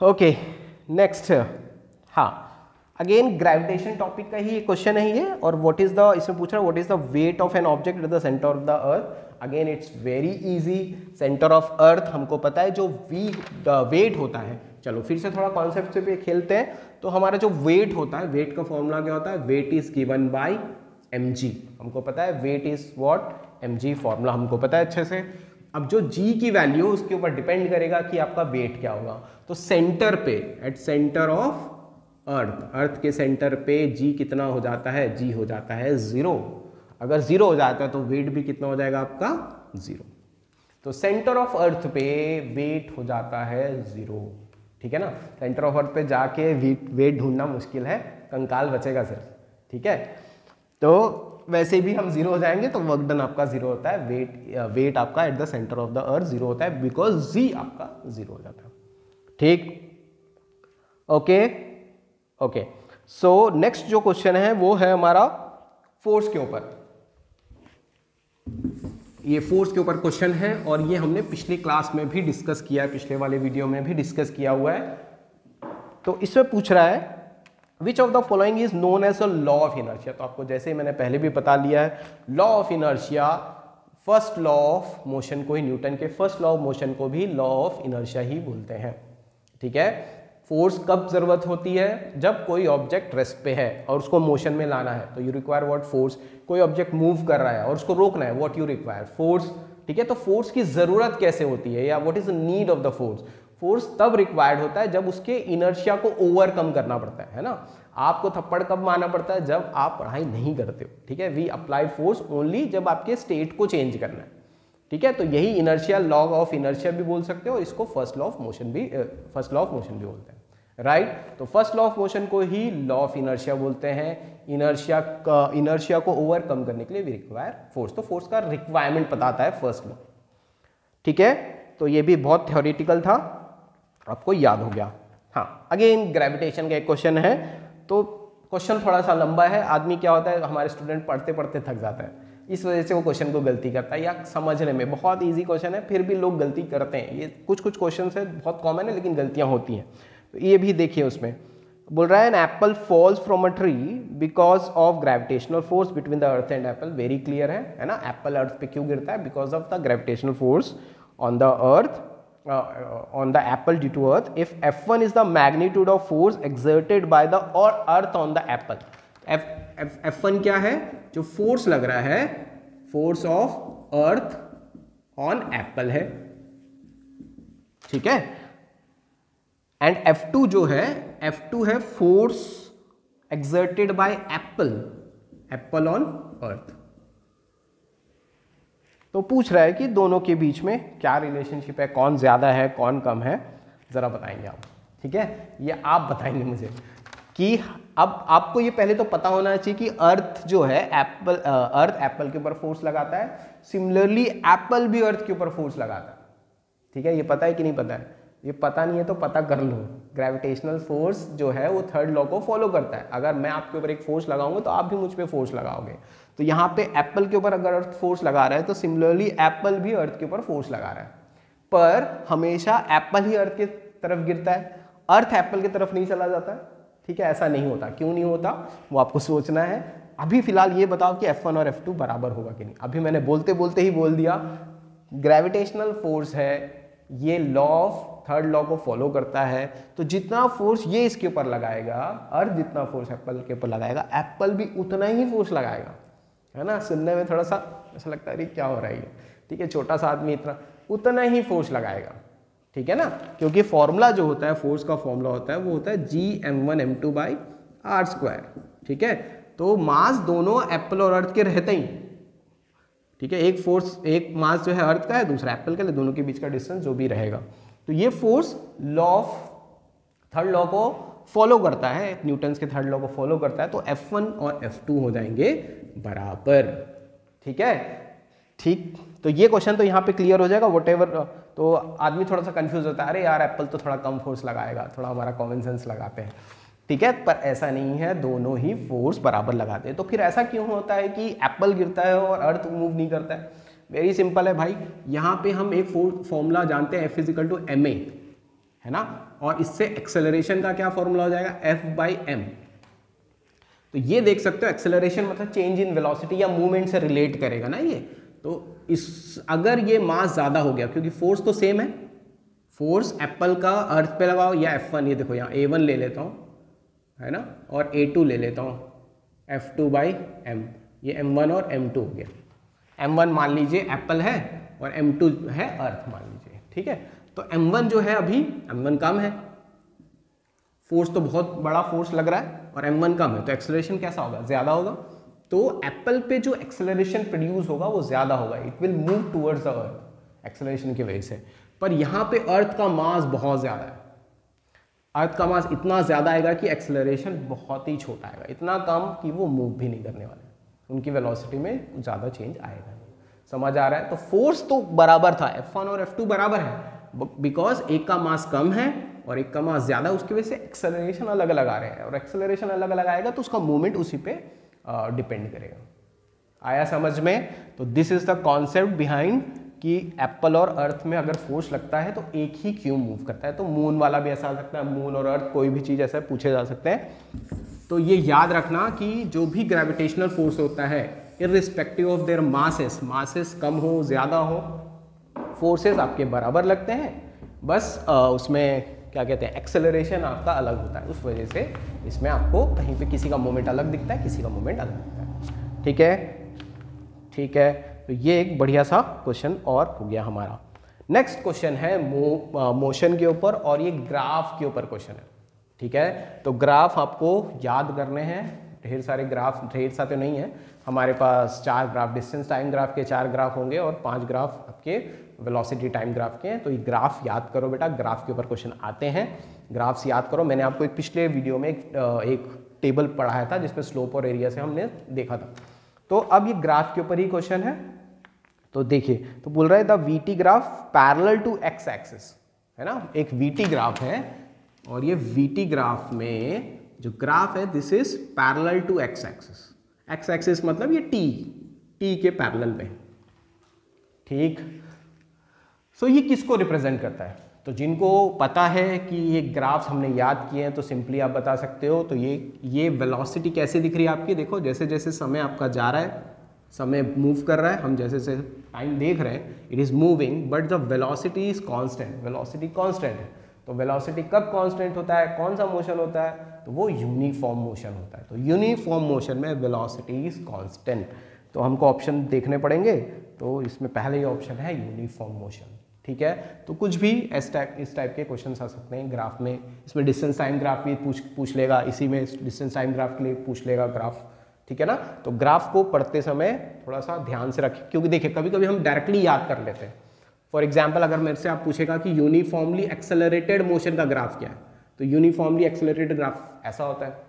ओके, नेक्स्ट, हाँ, अगेन ग्रेविटेशन टॉपिक का ही क्वेश्चन है ये। और व्हाट इज द, इसमें पूछ रहा है what is the weight of an object at the centre of the earth. Again it's very easy, centre of earth हमको पता है, जो वेट होता है। चलो फिर से थोड़ा कॉन्सेप्ट से भी खेलते हैं। तो हमारा जो वेट होता है, वेट का फॉर्मूला क्या होता है, weight is given by mg, हमको पता है weight is what, mg, formula हमको पता है अच्छे से। अब जो g की वैल्यू उसके ऊपर डिपेंड करेगा कि आपका वेट क्या होगा। तो सेंटर पे, एट सेंटर ऑफ अर्थ, अर्थ के सेंटर पे g कितना हो जाता है, g हो जाता है 0। अगर 0 हो जाता है तो वेट भी कितना हो जाएगा आपका 0। तो सेंटर ऑफ अर्थ पे वेट हो जाता है 0, ठीक है ना। सेंटर ऑफ अर्थ पे जाके वेट ढूंढना मुश्किल है, कंकाल बचेगा सिर्फ, ठीक है। तो वैसे भी हम 0 हो जाएंगे तो वर्क डन आपका 0 होता है, वेट आपका at the centre of the earth 0 होता है, बिकॉज जी आपका 0 हो जाता है, ठीक। ओके ओके, सो नेक्स्ट जो क्वेश्चन है वो है हमारा फोर्स के ऊपर। ये फोर्स के ऊपर क्वेश्चन है और ये हमने पिछली क्लास में भी डिस्कस किया है, पिछले वाले वीडियो में भी डिस्कस किया हुआ है। तो इसमें पूछ रहा है which of the following is known as a law of inertia. तो आपको जैसे ही मैंने पहले भी बता लिया है, law of inertia, first law of motion को ही, न्यूटन के फर्स्ट लॉ ऑफ मोशन को भी लॉ ऑफ इनर्शिया ही बोलते हैं, ठीक है। फोर्स कब जरूरत होती है, जब कोई ऑब्जेक्ट रेस्ट पे है और उसको मोशन में लाना है, तो यू रिक्वायर व्हाट, फोर्स। कोई ऑब्जेक्ट मूव कर रहा है और उसको रोकना है, व्हाट यू रिक्वायर, फोर्स, ठीक है। तो फोर्स की जरूरत कैसे होती है, या what is the need of the force. Force तब रिक्वायर्ड होता है जब उसके इनर्शिया को ओवरकम करना पड़ता है ना। आपको थप्पड़ कब मारना पड़ता है, जब आप पढ़ाई नहीं करते हो, ठीक है। वी अप्लाई फोर्स ओनली जब आपके स्टेट को चेंज करना है, ठीक है। तो यही इनर्शिया, लॉ ऑफ इनर्शिया भी बोल सकते हो, और इसको फर्स्ट लॉ ऑफ मोशन भी बोलते हैं, राइट। तो फर्स्ट लॉ ऑफ मोशन को ही लॉ ऑफ इनर्शिया बोलते हैं। इनर्शिया को ओवरकम करने के लिए वी रिक्वायर फोर्स। तो फोर्स का रिक्वायरमेंट बताता है फर्स्ट लॉ, ठीक है। तो ये भी बहुत थ्योरेटिकल था, आपको याद हो गया। हाँ, अगेन ग्रेविटेशन का एक क्वेश्चन है। तो क्वेश्चन थोड़ा सा लंबा है, आदमी क्या होता है, हमारे स्टूडेंट पढ़ते पढ़ते थक जाता है, इस वजह से वो क्वेश्चन को गलती करता है, या समझने में बहुत इजी क्वेश्चन है फिर भी लोग गलती करते हैं। ये कुछ क्वेश्चन है बहुत कॉमन है लेकिन गलतियां होती हैं। तो ये भी देखिए उसमें, बोल रहा है an apple falls from a tree because of gravitational force between the earth and apple. Very clear है ना, एप्पल अर्थ पे क्यों गिरता है? Because of the gravitational force on the earth on the apple due to earth. If F1 is the magnitude of force exerted by the or earth on the apple, F1 क्या है? जो force लग रहा है, force of earth on Apple है, ठीक है। And F2 जो है, F2 है force exerted by Apple on earth. तो पूछ रहा है कि दोनों के बीच में क्या रिलेशनशिप है, कौन ज़्यादा है कौन कम है, ज़रा बताएंगे आप, ठीक है। ये आप बताएंगे मुझे कि अब आपको ये पहले तो पता होना चाहिए कि अर्थ जो है अर्थ एप्पल के ऊपर फोर्स लगाता है, सिमिलरली एप्पल भी अर्थ के ऊपर फोर्स लगाता है, ठीक है। ये पता है कि नहीं पता है? ये पता नहीं है तो पता कर लो। ग्रेविटेशनल फोर्स जो है वो थर्ड लॉ को फॉलो करता है। अगर मैं आपके ऊपर एक फोर्स लगाऊंगा तो आप भी मुझ पे फोर्स लगाओगे। तो यहाँ पे एप्पल के ऊपर अगर अर्थ फोर्स लगा रहा है तो सिमिलरली एप्पल भी अर्थ के ऊपर फोर्स लगा रहा है, पर हमेशा एप्पल ही अर्थ की तरफ गिरता है, अर्थ एप्पल की तरफ नहीं चला जाता है, ठीक है। ऐसा नहीं होता। क्यों नहीं होता वो आपको सोचना है। अभी फिलहाल ये बताओ कि F1 और F2 बराबर होगा कि नहीं। अभी मैंने बोलते बोलते ही बोल दिया, ग्रेविटेशनल फोर्स है, ये लॉ ऑफ थर्ड लॉ को फॉलो करता है। तो जितना फोर्स ये इसके ऊपर लगाएगा, अर्थ जितना फोर्स एप्पल के ऊपर लगाएगा, एप्पल भी उतना ही फोर्स लगाएगा, है ना। सुनने में थोड़ा सा ऐसा लगता है अरे क्या हो रहा है ये, ठीक है, छोटा सा आदमी उतना ही फोर्स लगाएगा, ठीक है ना। क्योंकि फॉर्मूला जो होता है, फोर्स का फॉर्मूला होता है, वो होता है Gm1m2/r², ठीक है। तो मास दोनों एप्पल और अर्थ के रहते ही, ठीक है। एक फोर्स, एक मास जो है अर्थ का है, दूसरा एप्पल का है, दोनों के बीच का डिस्टेंस जो भी रहेगा। तो ये force law of third law को फॉलो करता है, न्यूटन्स के थर्ड लॉ को फॉलो करता है। तो F1 और F2 हो जाएंगे बराबर, ठीक है। ठीक, तो ये क्वेश्चन तो यहाँ पे क्लियर हो जाएगा। व्हाटएवर, तो आदमी थोड़ा सा कंफ्यूज होता है, अरे यार एप्पल तो थोड़ा कम फोर्स लगाएगा, थोड़ा हमारा कॉमन सेंस लगाते हैं, ठीक है। पर ऐसा नहीं है, दोनों ही फोर्स बराबर लगाते हैं। तो फिर ऐसा क्यों होता है कि एप्पल गिरता है और अर्थ मूव नहीं करता है? वेरी सिंपल है भाई। यहाँ पे हम एक फॉर्मूला जानते हैं, F=ma, है ना। और इससे एक्सेलरेशन का क्या फॉर्मूला हो जाएगा? F/m। तो ये देख सकते हो, एक्सेलरेशन मतलब चेंज इन वेलोसिटी या मूवमेंट से रिलेट करेगा ना ये। तो इस अगर ये मास ज़्यादा हो गया, क्योंकि फोर्स तो सेम है, फोर्स एप्पल का अर्थ पे लगाओ या F1, ये देखो यहाँ A1 ले लेता हूँ, है ना, और A2 ले लेता हूँ, F2/m, ये M1 और M2 हो गया। M1 मान लीजिए एप्पल है और M2 है अर्थ मान लीजिए, ठीक है। तो M1 जो है अभी, M1 कम है, फोर्स तो बहुत बड़ा फोर्स लग रहा है और M1 कम है, तो एक्सेलरेशन कैसा होगा? ज़्यादा होगा। तो एप्पल पे जो एक्सेलरेशन प्रोड्यूस होगा वो ज़्यादा होगा, it will move towards the earth acceleration की वजह से। पर यहाँ पे अर्थ का मास बहुत ज़्यादा है, अर्थ का मास इतना ज़्यादा आएगा कि एक्सेलरेशन बहुत ही छोटा आएगा, इतना कम कि वो मूव भी नहीं करने वाले, उनकी वेलोसिटी में ज़्यादा चेंज आएगा नहीं। समझ आ रहा है? तो फोर्स तो बराबर था, F1 और F2 बराबर है, बिकॉज एक का मास कम है और एक का मास ज़्यादा, उसकी वजह से एक्सेलरेशन अलग अलग आ रहे हैं, और एक्सेलरेशन अलग अलग आएगा तो उसका मूवमेंट उसी पे डिपेंड करेगा। आया समझ में? तो this is the concept behind कि एप्पल और अर्थ में अगर फोर्स लगता है तो एक ही क्यों मूव करता है। तो मून वाला भी ऐसा आ सकता है, मून और अर्थ कोई भी चीज़ ऐसा पूछे जा सकते हैं। तो ये याद रखना कि जो भी ग्रेविटेशनल फोर्स होता है, irrespective of their masses, masses कम हो ज़्यादा हो, फोर्सेस आपके बराबर लगते हैं, बस उसमें क्या कहते हैं, एक्सेलरेशन आपका अलग होता है। उस वजह से इसमें आपको कहीं पे किसी का मोमेंट अलग दिखता है, किसी का मोमेंट अलग दिखता है, ठीक है, ठीक है। तो ये एक बढ़िया सा क्वेश्चन और हो गया हमारा। नेक्स्ट क्वेश्चन है मोशन के ऊपर, और ये ग्राफ के ऊपर क्वेश्चन है, ठीक है। तो ग्राफ आपको याद करने हैं, ढेर सारे ग्राफ, ढेर सा तो नहीं है, हमारे पास 4 ग्राफ, डिस्टेंस टाइम ग्राफ के 4 ग्राफ होंगे और 5 ग्राफ आपके वेलोसिटी टाइम ग्राफ के हैं। तो ये ग्राफ याद करो बेटा, ग्राफ के ऊपर क्वेश्चन आते हैं, ग्राफ्स याद करो। मैंने आपको एक पिछले वीडियो में एक टेबल पढ़ाया था जिसमें स्लोप और एरिया से हमने देखा था। तो अब ये ग्राफ के ऊपर ही क्वेश्चन है। तो देखिए, तो बोल रहा है the VT graph parallel to X axis, है ना, एक वीटी ग्राफ है और ये वीटी ग्राफ में जो ग्राफ है this is parallel to X axis. X axis मतलब ये टी के पैरेलल में, ठीक। सो ये किसको रिप्रेजेंट करता है? तो जिनको पता है कि ये ग्राफ्स हमने याद किए हैं तो सिंपली आप बता सकते हो। तो ये वेलोसिटी कैसे दिख रही है आपकी, देखो जैसे जैसे समय आपका जा रहा है, समय मूव कर रहा है, हम जैसे जैसे टाइम देख रहे हैं it is moving but the velocity is constant, velocity constant है। तो वेलोसिटी कब कांस्टेंट होता है, कौन सा मोशन होता है, तो वो यूनिफॉर्म मोशन होता है। तो यूनिफॉर्म मोशन में वेलोसिटी इज कांस्टेंट। तो हमको ऑप्शन देखने पड़ेंगे, तो इसमें पहले ही ऑप्शन है यूनिफॉर्म मोशन, ठीक है। तो कुछ भी इस टाइप के क्वेश्चन आ सकते हैं ग्राफ में। इसमें डिस्टेंस टाइम ग्राफ भी पूछ लेगा, इसी में डिस्टेंस टाइम ग्राफ के लिए पूछ लेगा ग्राफ, ठीक है ना। तो ग्राफ को पढ़ते समय थोड़ा सा ध्यान से रखें, क्योंकि देखिए कभी कभी हम डायरेक्टली याद कर लेते हैं। फॉर एग्जाम्पल अगर मेरे से आप पूछेगा कि यूनिफॉर्मली एक्सेलरेटेड मोशन का ग्राफ क्या है, तो यूनिफॉर्मली एक्सेलरेटेड ग्राफ ऐसा होता है,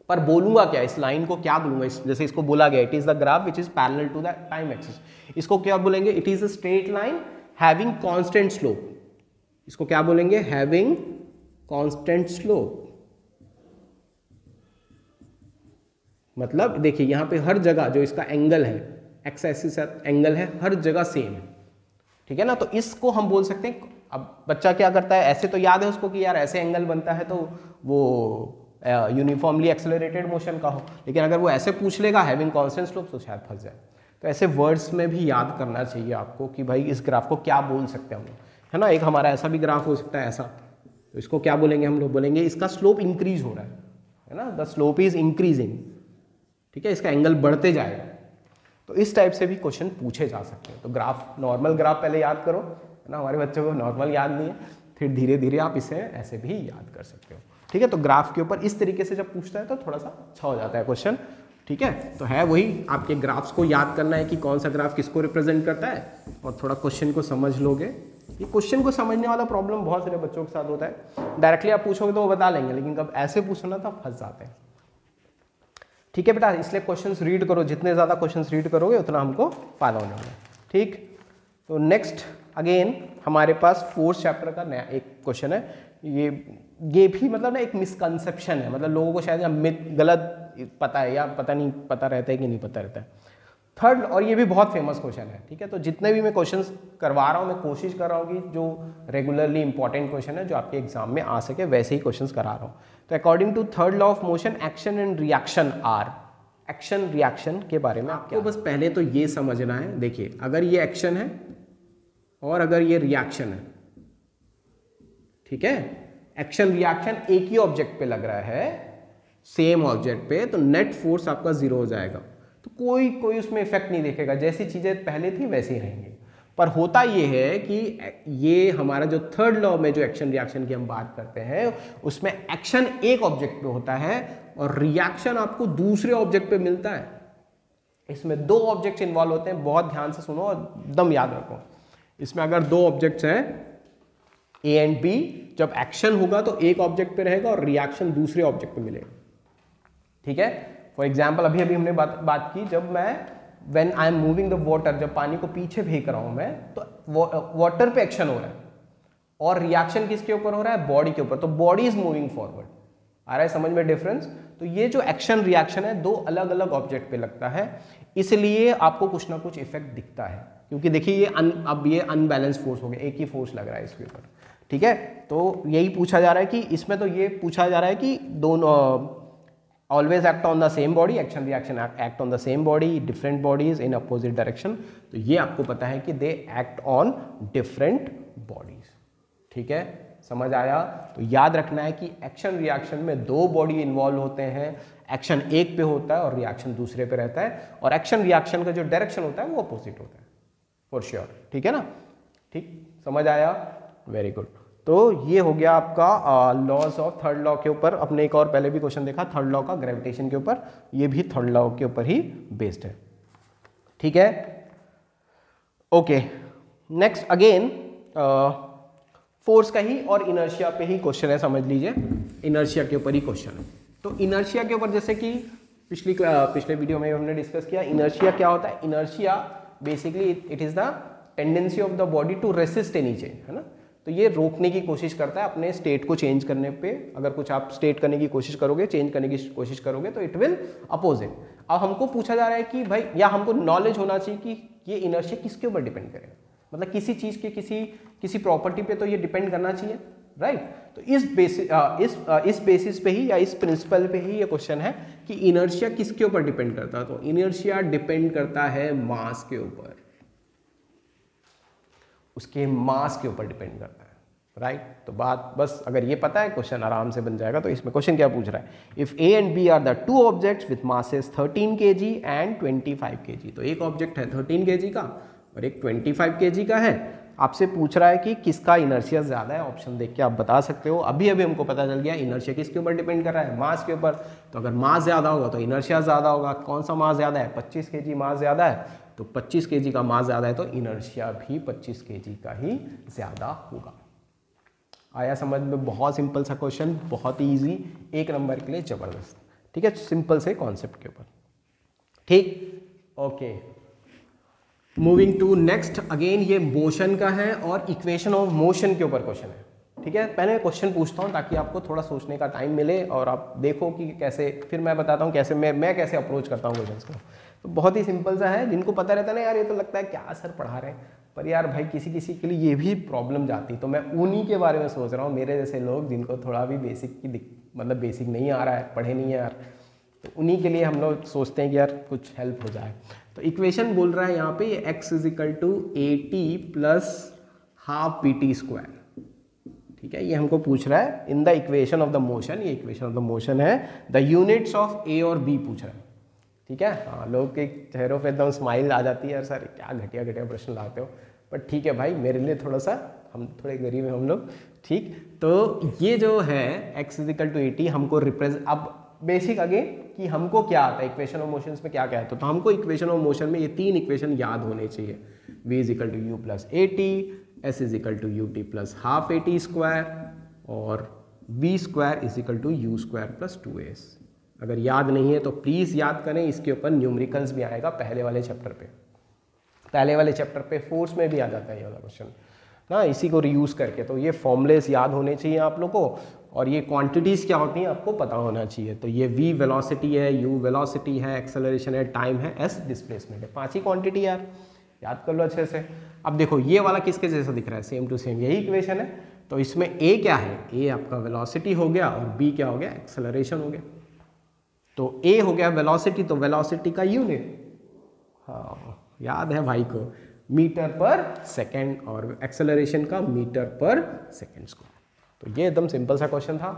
पर बोलूंगा क्या, इस लाइन को क्या बोलूंगा, जैसे इसको बोला गया it is the graph which is parallel to the time axis, इसको क्या बोलेंगे, it is a straight line having constant slope. इसको क्या बोलेंगे, हैविंग कांस्टेंट स्लोप। मतलब देखिए यहाँ पे हर जगह जो इसका एंगल है, एक्स एक्सिस एंगल है, हर जगह सेम है, ठीक है ना। तो इसको हम बोल सकते हैं, अब बच्चा क्या करता है, ऐसे तो याद है उसको कि यार ऐसे एंगल बनता है तो वो यूनिफॉर्मली एक्सेलरेटेड मोशन का हो, लेकिन अगर वो ऐसे पूछ लेगा हैविंग कांस्टेंट स्लोप तो शायद फंस जाए। तो ऐसे वर्ड्स में भी याद करना चाहिए आपको कि भाई इस ग्राफ को क्या बोल सकते हैं हम लोग, है ना। एक हमारा ऐसा भी ग्राफ हो सकता है ऐसा, तो इसको क्या बोलेंगे हम लोग, बोलेंगे इसका स्लोप इंक्रीज हो रहा है ना, द स्लोप इज इंक्रीजिंग, ठीक है, इसका एंगल बढ़ते जाएगा। तो इस टाइप से भी क्वेश्चन पूछे जा सकते हैं। तो ग्राफ, नॉर्मल ग्राफ पहले याद करो, है ना, हमारे बच्चों को नॉर्मल याद नहीं है, फिर धीरे धीरे आप इसे ऐसे भी याद कर सकते हो, ठीक है। तो ग्राफ के ऊपर इस तरीके से जब पूछता है तो थोड़ा सा अच्छा हो जाता है क्वेश्चन, ठीक है। तो है वही, आपके ग्राफ्स को याद करना है कि कौन सा ग्राफ किसको रिप्रेजेंट करता है, और थोड़ा क्वेश्चन को समझ लोगे। ये क्वेश्चन को समझने वाला प्रॉब्लम बहुत सारे बच्चों के साथ होता है, डायरेक्टली आप पूछोगे तो वो बता लेंगे, लेकिन कब ऐसे पूछना तो फंस जाते हैं, ठीक है बेटा। इसलिए क्वेश्चंस रीड करो, जितने ज़्यादा क्वेश्चंस रीड करोगे उतना हमको फायदा होने वाला है, ठीक। तो नेक्स्ट अगेन हमारे पास 4th चैप्टर का नया एक क्वेश्चन है। ये भी मतलब ना एक मिसकंसेप्शन है, मतलब लोगों को शायद गलत पता है, या पता नहीं पता रहता है कि नहीं पता रहता है। थर्ड, और ये भी बहुत फेमस क्वेश्चन है, ठीक है। तो जितने भी मैं क्वेश्चंस करवा रहा हूँ, मैं कोशिश कर रहा हूँ कि जो रेगुलरली इंपॉर्टेंट क्वेश्चन है जो आपके एग्जाम में आ सके वैसे ही क्वेश्चंस करा रहा हूँ। तो according to third law of motion, action and reaction are, action reaction के बारे में आपको बस पहले तो ये समझना है। देखिए अगर ये एक्शन है और अगर ये रिएक्शन है, ठीक है, एक्शन रिएक्शन एक ही ऑब्जेक्ट पे लग रहा है, सेम ऑब्जेक्ट पे, तो नेट फोर्स आपका 0 हो जाएगा। तो कोई उसमें इफेक्ट नहीं दिखेगा, जैसी चीजें पहले थी वैसी रहेंगी। पर होता ये है कि ये हमारा जो थर्ड लॉ में जो एक्शन रिएक्शन की हम बात करते हैं, उसमें एक्शन एक ऑब्जेक्ट पे होता है और रिएक्शन आपको दूसरे ऑब्जेक्ट पे मिलता है। इसमें 2 ऑब्जेक्ट्स इन्वॉल्व होते हैं, बहुत ध्यान से सुनो और एकदम याद रखो। इसमें अगर 2 ऑब्जेक्ट्स हैं ए एंड बी, जब एक्शन होगा तो एक ऑब्जेक्ट पे रहेगा और रिएक्शन दूसरे ऑब्जेक्ट पे मिलेगा, ठीक है। फॉर एग्जाम्पल अभी हमने बात की, जब मैं when I am moving the water, जब पानी को पीछे फेंक रहा हूं मैं, तो वाटर पे एक्शन हो रहा है और रिएक्शन किसके ऊपर हो रहा है, बॉडी के ऊपर। तो बॉडी इज मूविंग फॉरवर्ड, आ रहा है समझ में डिफरेंस। तो ये जो एक्शन रिएक्शन है 2 अलग अलग ऑब्जेक्ट पे लगता है, इसलिए आपको कुछ ना कुछ इफेक्ट दिखता है, क्योंकि देखिए ये अब ये अनबैलेंस फोर्स हो गया, एक ही फोर्स लग रहा है इसके ऊपर, ठीक है। तो यही पूछा जा रहा है कि इसमें तो ये पूछा जा रहा है कि दोनों always act on the same body, action reaction act on the same body, different bodies in opposite direction। तो ये आपको पता है कि they act on different bodies, ठीक है, समझ आया। तो याद रखना है कि एक्शन रिएक्शन में 2 बॉडी इन्वॉल्व होते हैं, एक्शन एक पे होता है और रिएक्शन दूसरे पे रहता है, और एक्शन रिएक्शन का जो डायरेक्शन होता है वो अपोजिट होता है, फॉर श्योर, ठीक है ना, ठीक, समझ आया, वेरी गुड। तो ये हो गया आपका लॉज ऑफ थर्ड लॉ के ऊपर। अपने एक और पहले भी क्वेश्चन देखा थर्ड लॉ का ग्रेविटेशन के ऊपर, ये भी थर्ड लॉ के ऊपर ही बेस्ड है, ठीक है। ओके, नेक्स्ट अगेन फोर्स का ही और इनर्शिया पे ही क्वेश्चन है, समझ लीजिए, इनर्शिया के ऊपर ही क्वेश्चन है। तो इनर्शिया के ऊपर जैसे कि पिछले वीडियो में हमने डिस्कस किया, इनर्शिया क्या होता है। Inertia basically it is the tendency of the body to resist any change, है ना। तो ये रोकने की कोशिश करता है अपने स्टेट को चेंज करने पे। अगर कुछ आप स्टेट करने की कोशिश करोगे, चेंज करने की कोशिश करोगे, तो इट विल अपोजिट। अब हमको पूछा जा रहा है कि भाई, या हमको नॉलेज होना चाहिए कि ये इनर्शिया किसके ऊपर डिपेंड करेगा। मतलब किसी चीज़ के किसी प्रॉपर्टी पे तो ये डिपेंड करना चाहिए, राइट। तो इस बेसिस पे ही या इस प्रिंसिपल पे ही ये क्वेश्चन है कि इनर्शिया किसके ऊपर डिपेंड करता है। तो इनर्शिया डिपेंड करता है मास के ऊपर, उसके मास के ऊपर डिपेंड करता है, राइट। तो बात बस अगर ये पता है क्वेश्चन आराम से बन जाएगा। तो इसमें क्वेश्चन क्या पूछ रहा है, if A and B are the two objects with masses 13 kg and 25 kg। तो एक ऑब्जेक्ट है 13 kg का और एक 25 kg का है। आपसे पूछ रहा है कि किसका इनर्शिया ज़्यादा है। ऑप्शन देख के आप बता सकते हो। अभी हमको पता चल गया इनर्शिया किसके ऊपर डिपेंड कर रहा है, मास के ऊपर। तो अगर मास ज़्यादा होगा तो इनर्शिया ज़्यादा होगा। कौन सा मास ज़्यादा है, 25 kg मास ज़्यादा है, तो 25 kg का मास ज़्यादा है तो इनर्शिया भी 25 kg का ही ज़्यादा होगा। आया समझ में? बहुत सिंपल सा क्वेश्चन, बहुत ही ईजी, 1 नंबर के लिए ज़बरदस्त। ठीक है, सिंपल से कॉन्सेप्ट के ऊपर। ठीक, okay, moving to next. Again ये मोशन का है और इक्वेशन ऑफ मोशन के ऊपर क्वेश्चन है। ठीक है, पहले मैं क्वेश्चन पूछता हूँ ताकि आपको थोड़ा सोचने का टाइम मिले और आप देखो कि कैसे, फिर मैं बताता हूँ कैसे मैं कैसे अप्रोच करता हूँ क्वेश्चंस को। तो बहुत ही सिंपल सा है, जिनको पता रहता है ना यार ये तो लगता है क्या सर पढ़ा रहे हैं, पर यार भाई किसी के लिए ये भी प्रॉब्लम जाती। तो मैं उन्हीं के बारे में सोच रहा हूँ, मेरे जैसे लोग जिनको थोड़ा भी बेसिक की मतलब बेसिक नहीं आ रहा है, पढ़े नहीं है यार, तो उन्हीं के लिए हम लोग सोचते हैं कि यार कुछ हेल्प हो जाए। तो इक्वेशन बोल रहा है यहाँ पे x is equal to AT plus half PT²। ठीक है, ये हमको पूछ रहा है in the equation of the motion. ये इक्वेशन ऑफ द मोशन है, द यूनिट्स ऑफ A और B पूछ रहा है। ठीक है, हाँ, लोग के चेहरों पे एकदम स्माइल आ जाती है, यार सर क्या घटिया घटिया प्रश्न लाते हो, बट ठीक है भाई, मेरे लिए थोड़ा सा, हम थोड़े गरीब हैं हम लोग। ठीक, तो ये जो है x इजिकल टू AT हमको रिप्रेजेंट, अब बेसिक अगेन कि हमको क्या आता है इक्वेशन ऑफ मोशन में क्या क्या है। तो हमको इक्वेशन ऑफ मोशन में ये 3 इक्वेशन याद होने चाहिए। v is equal to u plus AT, s is equal to ut plus half AT² और v² is equal to u² plus 2s। अगर याद नहीं है तो प्लीज़ याद करें, इसके ऊपर न्यूमेरिकल्स भी आएगा पहले वाले चैप्टर पे। पहले वाले चैप्टर पे फोर्स में भी आ जाता है ये वाला क्वेश्चन ना, इसी को रीयूज़ करके। तो ये फॉर्मूलेस याद होने चाहिए आप लोग को, और ये क्वांटिटीज़ क्या होती हैं आपको पता होना चाहिए। तो ये v वेलोसिटी है, u वेलोसिटी है, एक्सेलरेशन है, टाइम है, s डिस्प्लेसमेंट है। 5 ही क्वांटिटी यार, याद कर लो अच्छे से। अब देखो ये वाला किसके जैसा दिख रहा है, सेम टू सेम यही इक्वेशन है। तो इसमें a क्या है, a आपका वेलोसिटी हो गया और b क्या हो गया, एक्सेलरेशन हो गया। तो a हो गया वेलोसिटी, तो वेलोसिटी का यूनिट, हाँ याद है भाई को, मीटर पर सेकेंड, और एक्सेलरेशन का मीटर पर सेकेंड स्क्वायर। तो ये एकदम सिंपल सा क्वेश्चन था।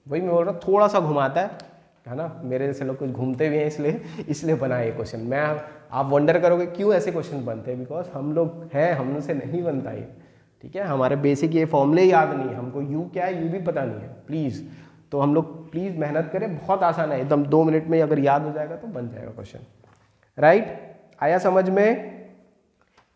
वही मैं बोल रहा हूँ, थोड़ा सा घुमाता है ना, मेरे जैसे लोग कुछ घूमते भी हैं, इसलिए बना ये क्वेश्चन। आप वंडर करोगे क्यों ऐसे क्वेश्चन बनते हैं, बिकॉज हम लोग हैं, हमसे नहीं बनता ये। ठीक है, हमारे बेसिक ये फॉर्मूले याद नहीं है, हमको यू क्या है ये भी पता नहीं है प्लीज़। तो हम लोग प्लीज़ मेहनत करें, बहुत आसान है एकदम, 2 मिनट में अगर याद हो जाएगा तो बन जाएगा क्वेश्चन। राइट, आया समझ में?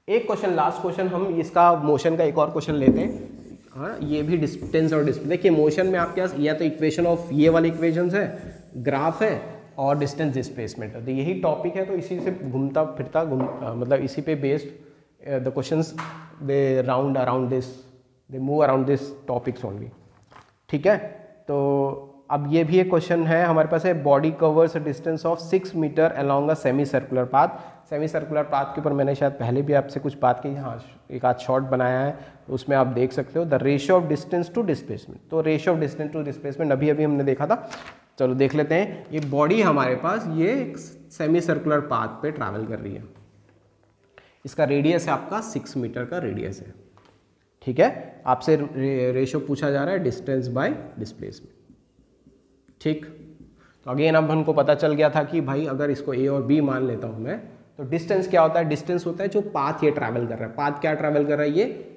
एक क्वेश्चन, लास्ट क्वेश्चन, हम इसका मोशन का एक और क्वेश्चन लेते हैं। हाँ, ये भी डिस्टेंस और डिस्प्लेस। देखिए मोशन में आपके पास या तो इक्वेशन ऑफ ये वाले इक्वेशंस है, ग्राफ है, और डिस्टेंस डिस्प्लेसमेंट है। तो यही टॉपिक है, तो इसी से घूमता फिरता मतलब इसी पे based the questions they round around this, they move around this topics only. ठीक है, तो अब ये भी एक क्वेश्चन है हमारे पास है, body covers a distance of 6 metre along a semi circular path. Semi circular path के ऊपर मैंने शायद पहले भी आपसे कुछ बात की, हाँ एक आध शॉर्ट बनाया है, उसमें आप देख सकते हो the ratio of distance to displacement. तो ratio of distance to displacement अभी हमने देखा था, चलो देख लेते हैं। ये बॉडी हमारे पास ये एक सेमी सर्कुलर पाथ पे ट्रैवल कर रही है, इसका रेडियस है आपका 6 मीटर का रेडियस है। ठीक है, आपसे रेशियो पूछा जा रहा है डिस्टेंस बाय डिस्प्लेसमेंट। ठीक, तो अगेन अब हमको पता चल गया था कि भाई अगर इसको ए और बी मान लेता हूँ मैं, तो डिस्टेंस क्या होता है, डिस्टेंस होता है जो पाथ ये ट्रैवल कर रहा है। पाथ क्या ट्रैवल कर रहा है,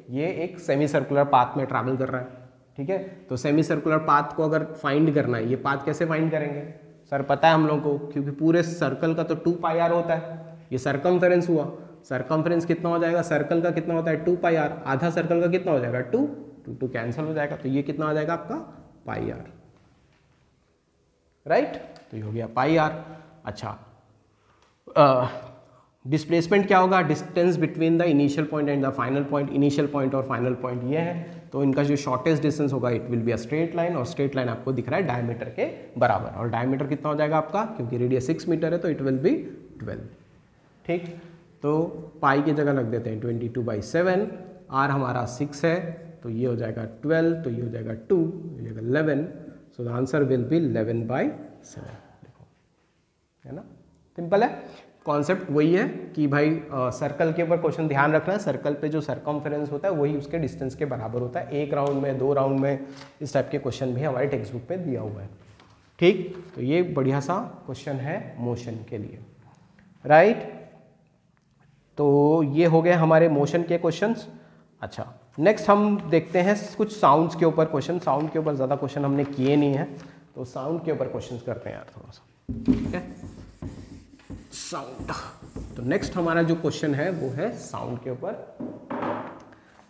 ये एक सेमी सर्कुलर पाथ में ट्रैवल कर रहा है। ठीक है, तो सेमी सर्कुलर पाथ को अगर फाइंड करना है, ये पाथ कैसे फाइंड करेंगे सर, पता है हम लोग को, क्योंकि पूरे सर्कल का तो 2πr होता है, ये सरकमफेरेंस हुआ, सरकमफेरेंस कितना हो जाएगा, सर्कल का कितना होता है 2πr, आधा सर्कल का कितना हो जाएगा 2 कैंसिल हो जाएगा, तो ये कितना आ जाएगा आपका πr। राइट, तो ये हो गया πr। अच्छा, डिस्प्लेसमेंट क्या होगा, distance between the initial point and the final point. Initial point और फाइनल पॉइंट ये है, तो इनका जो शॉर्टेस्ट डिस्टेंस होगा it will be a straight line, और स्ट्रेट लाइन आपको दिख रहा है डायमीटर के बराबर, और डायमीटर कितना हो जाएगा आपका, क्योंकि रेडियस 6 मीटर है तो इट विल बी 12। ठीक, तो पाई की जगह रख देते हैं 22/7, आर हमारा 6 है तो ये हो जाएगा 12, तो ये हो जाएगा 2, ये हो जाएगा 11, so the answer will be 11/7। देखो है ना, सिंपल है। कॉन्सेप्ट वही है कि भाई सर्कल के ऊपर क्वेश्चन ध्यान रखना है, सर्कल पे जो सर्कमफेरेंस होता है वही उसके डिस्टेंस के बराबर होता है। 1 राउंड में, 2 राउंड में, इस टाइप के क्वेश्चन भी हमारे टेक्स्ट बुक पे दिया हुआ है। ठीक, तो ये बढ़िया सा क्वेश्चन है मोशन के लिए, राइट। तो ये हो गए हमारे मोशन के क्वेश्चंस। अच्छा, नेक्स्ट हम देखते हैं कुछ साउंड्स के ऊपर क्वेश्चन। साउंड के ऊपर ज़्यादा क्वेश्चन हमने किए नहीं है, तो साउंड के ऊपर क्वेश्चंस करते हैं यार थोड़ा सा, ठीक है। साउंड, तो नेक्स्ट हमारा जो क्वेश्चन है वो है साउंड के ऊपर।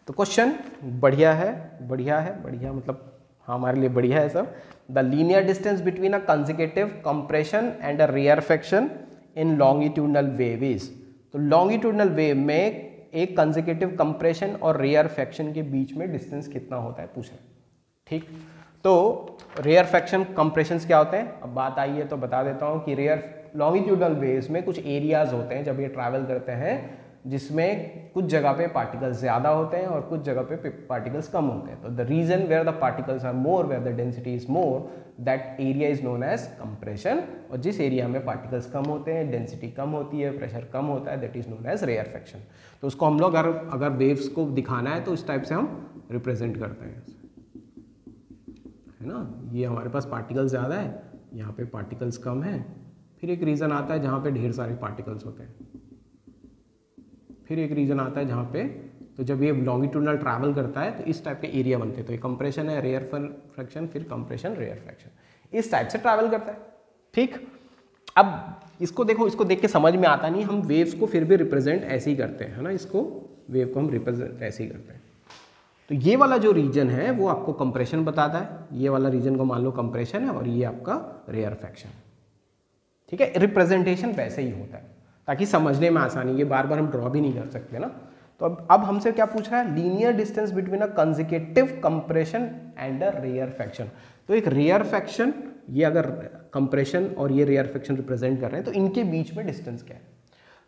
तो क्वेश्चन बढ़िया है, बढ़िया है, बढ़िया मतलब हाँ हमारे लिए बढ़िया है सब। The linear distance between a consecutive compression and a rarefaction in longitudinal wave is. तो लॉन्गिट्यूडनल वेव में एक कंसेक्यूटिव कंप्रेशन और रेयरफेक्शन के बीच में डिस्टेंस कितना होता है पूछ रहे हैं, ठीक। तो रेयरफेक्शन कंप्रेशंस क्या होते हैं, अब बात आई है तो बता देता हूँ कि लॉन्गिट्यूडनल वेव्स में कुछ एरियाज होते हैं जब ये ट्रैवल करते हैं, जिसमें कुछ जगह पे पार्टिकल्स ज़्यादा होते हैं और कुछ जगह पे पार्टिकल्स कम होते हैं। तो the reason where the particles are more, where the density is more, that area is known as compression. और जिस एरिया में पार्टिकल्स कम होते हैं, डेंसिटी कम होती है, प्रेशर कम होता है, that is known as rarefaction. तो उसको हम लोग अगर वेव्स को दिखाना है तो इस टाइप से हम रिप्रेजेंट करते हैं, है ना। ये हमारे पास पार्टिकल्स ज़्यादा है, यहाँ पे पार्टिकल्स कम है। फिर एक रीज़न आता है जहाँ पे ढेर सारे पार्टिकल्स होते हैं। फिर एक रीज़न आता है जहाँ पे, तो जब ये लॉन्गिट्यूडनल ट्रैवल करता है तो इस टाइप के एरिया बनते हैं। तो ये कंप्रेशन है, रेयरफेक्शन, फिर कंप्रेशन, रेयरफेक्शन, इस टाइप से ट्रैवल करता है, ठीक। अब इसको देखो, इसको देख के समझ में आता नहीं, हम वेव्स को फिर भी रिप्रेजेंट ऐसे ही करते हैं, है ना। इसको वेव को हम रिप्रेजेंट ऐसे ही करते हैं। तो ये वाला जो रीजन है वो आपको कंप्रेशन बताता है, ये वाला रीजन को मान लो कंप्रेशन है और ये आपका रेयरफेक्शन, ठीक है। रिप्रेजेंटेशन वैसे ही होता है ताकि समझने में आसानी, ये बार बार हम ड्रॉ भी नहीं कर सकते ना। तो अब हमसे क्या पूछ रहा है, linear distance between a consecutive compression and a rarefaction. तो एक रेयरफेक्शन, ये अगर कंप्रेशन और ये रेयरफेक्शन रिप्रेजेंट कर रहे हैं तो इनके बीच में डिस्टेंस क्या है।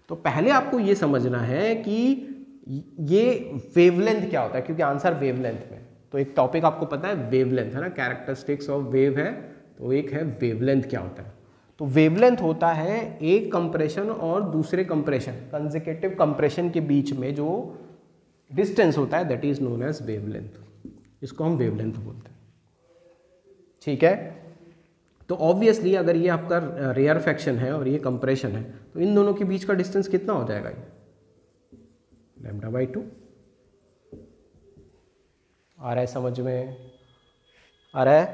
तो पहले आपको ये समझना है कि ये वेवलेंथ क्या होता है, क्योंकि आंसर वेवलेंथ में। तो एक टॉपिक आपको पता है वेवलेंथ, है ना, कैरेक्टरिस्टिक्स ऑफ वेव है, तो एक है वेवलेंथ क्या होता है। तो वेवलेंथ होता है एक कंप्रेशन और दूसरे कंप्रेशन, कंसेक्यूटिव कंप्रेशन के बीच में जो डिस्टेंस होता है that is known as wavelength. इसको हम वेवलेंथ बोलते हैं, ठीक है। तो ऑब्वियसली अगर ये आपका रेयरफेक्शन है और ये कंप्रेशन है तो इन दोनों के बीच का डिस्टेंस कितना हो जाएगा, ये λ/2। आ रहा है समझ में, आ रहा है।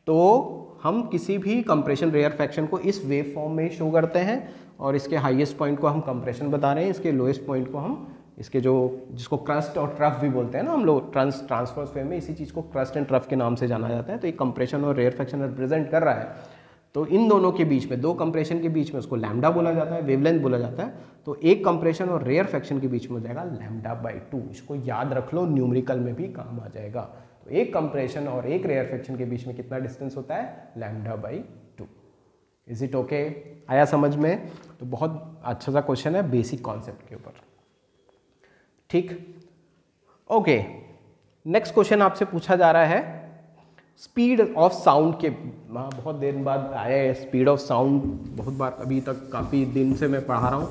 तो हम किसी भी कंप्रेशन रेयरफेक्शन को इस वेव फॉर्म में शो करते हैं और इसके हाईएस्ट पॉइंट को हम कंप्रेशन बता रहे हैं, इसके लोएस्ट पॉइंट को हम, इसके जो जिसको क्रस्ट और ट्रफ भी बोलते हैं ना हम लोग, ट्रांसवर्स वेव में इसी चीज़ को क्रस्ट एंड ट्रफ के नाम से जाना जाता है। तो एक कंप्रेशन और रेयरफेक्शन रिप्रेजेंट कर रहा है। तो इन दोनों के बीच में, दो कंप्रेशन के बीच में उसको लैम्डा बोला जाता है, वेवलेंथ बोला जाता है। तो एक कंप्रेशन और रेयरफेक्शन के बीच में हो जाएगा λ/2। इसको याद रख लो, न्यूमेरिकल में भी काम आ जाएगा। तो एक कंप्रेशन और एक रेयरफेक्शन के बीच में कितना डिस्टेंस होता है, λ/2। इज इट ओके, आया समझ में। तो बहुत अच्छा सा क्वेश्चन है बेसिक कॉन्सेप्ट के ऊपर, ठीक। ओके, नेक्स्ट क्वेश्चन आपसे पूछा जा रहा है स्पीड ऑफ साउंड के। बहुत देर बाद आया है स्पीड ऑफ साउंड, बहुत बार अभी तक काफ़ी दिन से मैं पढ़ा रहा हूँ।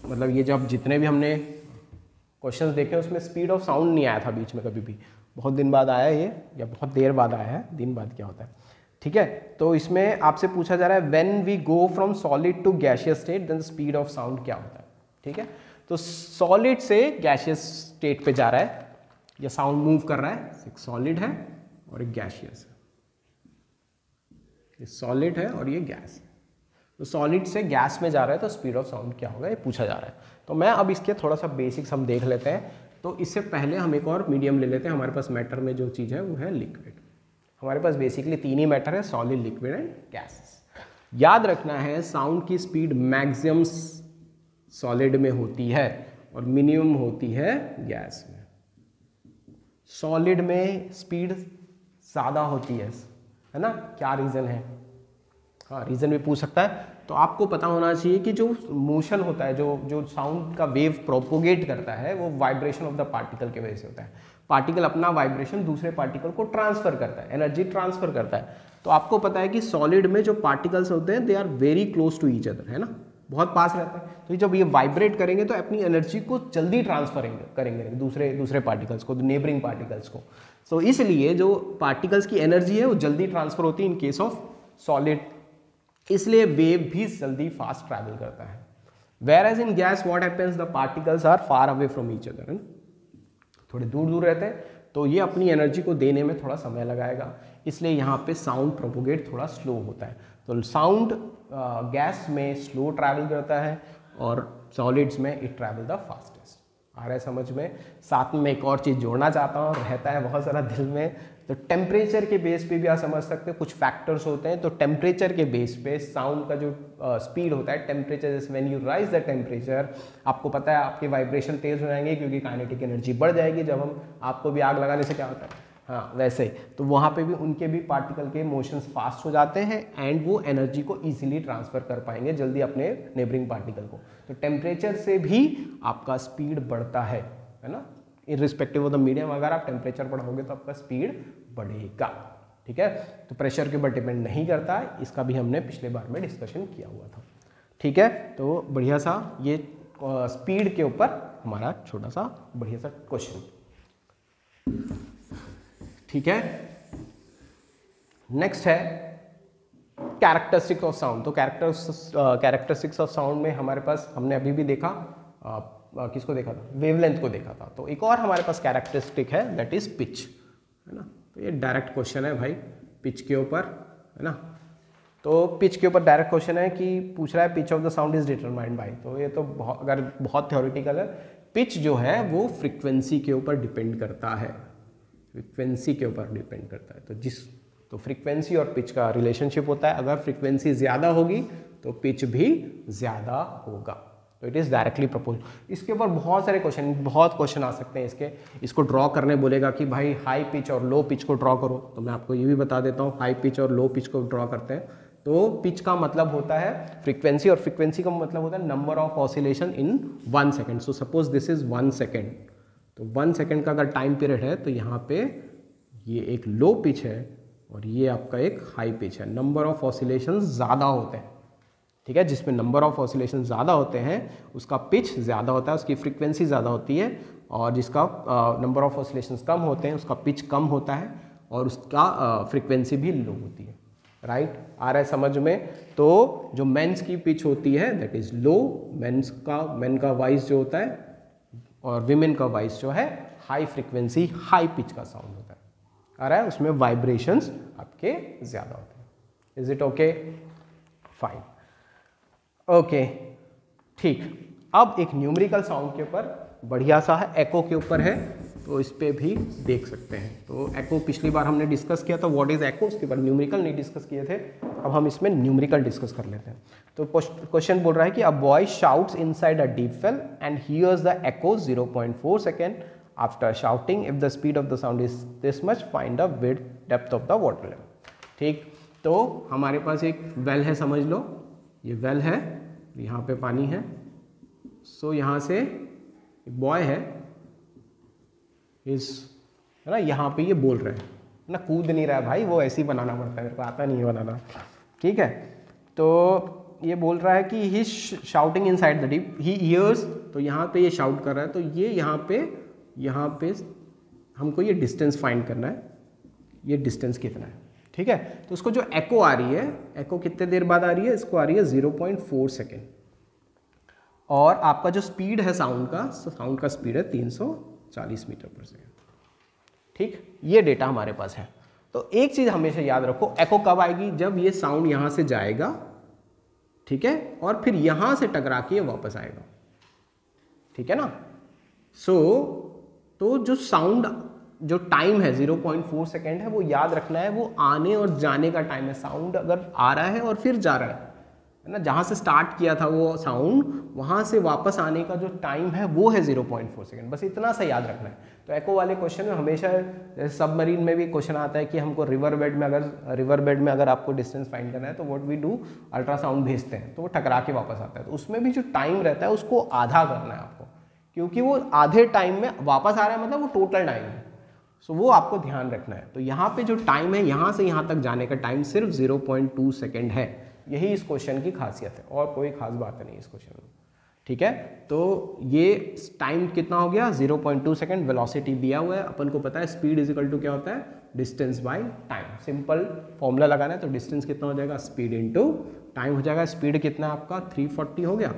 मतलब ये जब जितने भी हमने क्वेश्चंस देखे उसमें स्पीड ऑफ साउंड नहीं आया था बीच में कभी भी, बहुत दिन बाद आया ये, या बहुत देर बाद आया है, दिन बाद क्या होता है, ठीक है। तो इसमें आपसे पूछा जा रहा है when we go from solid to gaseous state then speed of sound क्या होता है, ठीक है। तो सॉलिड से गैसियस स्टेट पे जा रहा है, या साउंड मूव कर रहा है, एक सॉलिड है और एक गैसियस है। ये सॉलिड है और ये गैस है। तो सॉलिड से गैस में जा रहा है तो स्पीड ऑफ साउंड क्या होगा, ये पूछा जा रहा है। तो मैं अब इसके थोड़ा सा बेसिक्स हम देख लेते हैं। तो इससे पहले हम एक और मीडियम ले लेते हैं। हमारे पास मैटर में जो चीज़ है वो है लिक्विड। हमारे पास बेसिकली तीन ही मैटर है, सॉलिड, लिक्विड एंड गैसेस। याद रखना है साउंड की स्पीड मैक्सिमम सॉलिड में होती है और मिनिमम होती है गैस में। सॉलिड में स्पीड ज़्यादा होती है ना, क्या रीज़न है, हाँ रीज़न भी पूछ सकता है। तो आपको पता होना चाहिए कि जो मोशन होता है, जो साउंड का वेव प्रोपोगेट करता है, वो वाइब्रेशन ऑफ द पार्टिकल की वजह से होता है। पार्टिकल अपना वाइब्रेशन दूसरे पार्टिकल को ट्रांसफर करता है, एनर्जी ट्रांसफर करता है। तो आपको पता है कि सॉलिड में जो पार्टिकल्स होते हैं they are very close to each other, है ना, बहुत पास रहता है। तो जब ये वाइब्रेट करेंगे तो अपनी एनर्जी को जल्दी ट्रांसफर करेंगे दूसरे पार्टिकल्स को, नेबरिंग पार्टिकल्स को। सो इसलिए जो पार्टिकल्स की एनर्जी है वो जल्दी ट्रांसफर होती है इन केस ऑफ सॉलिड, इसलिए वेव भी जल्दी फास्ट ट्रैवल करता है। Whereas in gas what happens, the particles are far away from each other, थोड़े दूर दूर रहते हैं, तो ये अपनी एनर्जी को देने में थोड़ा समय लगाएगा, इसलिए यहाँ पे साउंड प्रोपोगेट थोड़ा स्लो होता है। तो साउंड गैस में स्लो ट्रैवल करता है और सॉलिड्स में इट ट्रैवल द फास्टेस्ट। आ रहा है समझ में? साथ में एक और चीज़ जोड़ना चाहता हूँ, रहता है बहुत सारा दिल में, तो टेम्परेचर के बेस पे भी आप समझ सकते हो कुछ फैक्टर्स होते हैं। तो टेम्परेचर के बेस पे साउंड का जो स्पीड होता है, टेम्परेचर जैसे when you rise the temperature, आपको पता है आपके वाइब्रेशन तेज हो जाएंगे क्योंकि काइनेटिक एनर्जी बढ़ जाएगी। जब हम आपको भी आग लगाने से क्या होता है, हाँ वैसे ही, तो वहाँ पे भी उनके भी पार्टिकल के मोशंस फास्ट हो जाते हैं एंड वो एनर्जी को इजीली ट्रांसफर कर पाएंगे जल्दी अपने नेबरिंग पार्टिकल को। तो टेम्परेचर से भी आपका स्पीड बढ़ता है ना, इररिस्पेक्टिव ऑफ द मीडियम। अगर आप टेम्परेचर बढ़ाओगे तो आपका स्पीड बढ़ेगा, ठीक है। तो प्रेशर के ऊपर डिपेंड नहीं करता है, इसका भी हमने पिछले बार में डिस्कशन किया हुआ था, ठीक है। तो बढ़िया सा ये स्पीड के ऊपर हमारा छोटा सा बढ़िया सा क्वेश्चन, ठीक है। नेक्स्ट है कैरेक्टरिस्टिक्स ऑफ साउंड। तो कैरेक्टरिस्टिक्स ऑफ साउंड में हमारे पास, हमने अभी भी देखा, किसको देखा था, वेवलेंथ को देखा था। तो एक और हमारे पास कैरेक्टरिस्टिक है, दैट इज पिच, है ना। तो ये डायरेक्ट क्वेश्चन है भाई पिच के ऊपर, है ना। तो पिच के ऊपर डायरेक्ट क्वेश्चन है कि पूछ रहा है pitch of the sound is determined by. तो ये तो अगर बहुत थ्योरेटिकल है, पिच जो है वो फ्रीक्वेंसी के ऊपर डिपेंड करता है, फ्रीक्वेंसी के ऊपर डिपेंड करता है। तो फ्रीक्वेंसी और पिच का रिलेशनशिप होता है, अगर फ्रीक्वेंसी ज़्यादा होगी तो पिच भी ज़्यादा होगा। तो इट इज़ डायरेक्टली प्रपोज। इसके ऊपर बहुत सारे क्वेश्चन आ सकते हैं। इसको ड्रॉ करने बोलेगा कि भाई हाई पिच और लो पिच को ड्रॉ करो, तो मैं आपको ये भी बता देता हूँ, हाई पिच और लो पिच को ड्रॉ करते हैं। तो पिच का मतलब होता है फ्रीक्वेंसी, और फ्रीक्वेंसी का मतलब होता है number of oscillation in 1 second. So suppose this is 1 second, तो 1 सेकेंड का अगर टाइम पीरियड है तो यहाँ पे ये एक लो पिच है और ये आपका एक हाई पिच है। नंबर ऑफ ऑसिलेशन ज़्यादा होते हैं, ठीक है। जिसमें नंबर ऑफ ऑसिलेशन ज़्यादा होते हैं उसका पिच ज़्यादा होता है, उसकी फ्रीक्वेंसी ज़्यादा होती है, और जिसका नंबर ऑफ ऑसिलेशन कम होते हैं उसका पिच कम होता है और उसका फ्रीक्वेंसी भी लो होती है, राइट। आ रहा है समझ में? तो जो मेंस की पिच होती है दैट इज़ लो, मेन का वॉइस जो होता है, और विमेन का वॉइस जो है हाई फ्रीक्वेंसी हाई पिच का साउंड होता है। आ रहा है, उसमें वाइब्रेशंस आपके ज़्यादा होते हैं। Is it okay? Fine, okay, ठीक। अब एक न्यूमेरिकल साउंड के ऊपर बढ़िया सा है, एको के ऊपर है, तो इस पर भी देख सकते हैं। तो एको पिछली बार हमने डिस्कस किया था, व्हाट इज एको, उसके बाद न्यूमेरिकल नहीं डिस्कस किए थे। अब हम इसमें न्यूमेरिकल डिस्कस कर लेते हैं। तो क्वेश्चन बोल रहा है कि a boy shouts inside a deep well and hears the echo 0.4 second after shouting. If the speed of the sound is this much, find the width depth of the water level. ठीक, तो हमारे पास एक well है, समझ लो ये well है, यहाँ पे पानी है। सो यहाँ से एक बॉय है ना, यहाँ पे ये बोल रहे हैं ना, कूद नहीं रहा है भाई, वो ऐसे ही बनाना पड़ता है, मेरे को आता नहीं है बनाना, ठीक है। तो ये बोल रहा है कि he shouting inside the deep, he ears, तो यहाँ पे ये शाउट कर रहा है। तो ये यहाँ पे हमको ये डिस्टेंस फाइंड करना है, ये डिस्टेंस कितना है, ठीक है। तो उसको जो एको आ रही है, एको कितने देर बाद आ रही है, इसको आ रही है 0.4 सेकेंड। और आपका जो स्पीड है साउंड का स्पीड है 340 मीटर पर सेकेंड, ठीक। ये डेटा हमारे पास है। तो एक चीज़ हमेशा याद रखो, एको कब आएगी, जब ये साउंड यहाँ से जाएगा, ठीक है, और फिर यहाँ से टकरा के वापस आएगा, ठीक है ना। तो जो साउंड, जो टाइम है 0.4 सेकेंड है, वो याद रखना है, वो आने और जाने का टाइम है। साउंड अगर आ रहा है और फिर जा रहा है है ना, जहाँ से स्टार्ट किया था वो साउंड, वहाँ से वापस आने का जो टाइम है वो है 0.4 सेकेंड। बस इतना सा याद रखना है। तो एको वाले क्वेश्चन में हमेशा, जैसे सबमरीन में भी क्वेश्चन आता है कि हमको रिवर बेड में अगर आपको डिस्टेंस फाइंड करना है तो व्हाट वी डू, अल्ट्रासाउंड भेजते हैं तो वो टकरा के वापस आता है। तो उसमें भी जो टाइम रहता है उसको आधा करना है आपको, क्योंकि वो आधे टाइम में वापस आ रहा है, मतलब वो टोटल टाइम है। सो वो आपको ध्यान रखना है। तो यहाँ पे जो टाइम है, यहाँ से यहाँ तक जाने का टाइम सिर्फ 0.2 सेकेंड है। यही इस क्वेश्चन की खासियत है और कोई खास बात नहीं इस क्वेश्चन में, ठीक है। तो ये टाइम कितना हो गया, 0.2 सेकेंड। वेलोसिटी दिया हुआ है, अपन को पता है स्पीड इज इक्वल टू क्या होता है, distance by time. Simple formula लगाना है, तो डिस्टेंस कितना हो जाएगा, स्पीड इनटू टाइम हो जाएगा। स्पीड कितना आपका 340 हो गया,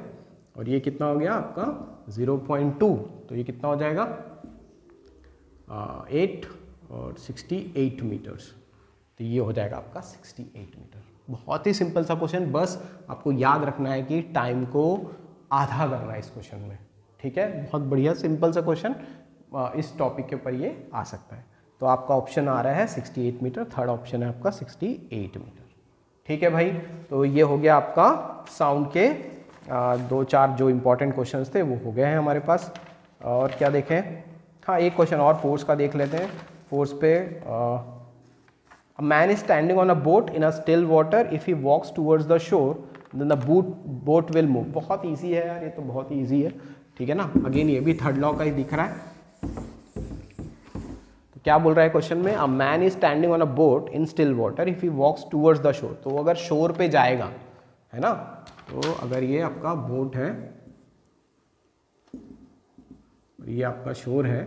और ये कितना हो गया आपका 0.2, तो ये कितना हो जाएगा 8 और 68 मीटर्स। तो ये हो जाएगा आपका 68 मीटर। बहुत ही सिंपल सा क्वेश्चन, बस आपको याद रखना है कि टाइम को आधा करना है इस क्वेश्चन में, ठीक है। बहुत बढ़िया सिंपल सा क्वेश्चन इस टॉपिक के ऊपर ये आ सकता है। तो आपका ऑप्शन आ रहा है 68 मीटर, थर्ड ऑप्शन है आपका 68 मीटर, ठीक है भाई। तो ये हो गया आपका साउंड के 2-4 जो इंपॉर्टेंट क्वेश्चंस थे वो हो गए हैं हमारे पास। और क्या देखें, हाँ एक क्वेश्चन और फोर्स का देख लेते हैं। फोर्स पे a man is standing on a boat in a still water. If he walks towards the shore, then the boat will move. बहुत इजी है यार, ये तो बहुत ही इजी है, ठीक है ना। अगेन ये भी थर्ड लॉ का ही दिख रहा है। तो क्या बोल रहा है क्वेश्चन में, a man is standing on a boat in still water. If he walks towards the shore, तो अगर शोर पे जाएगा, है ना, तो अगर ये आपका बोट है, ये आपका शोर है,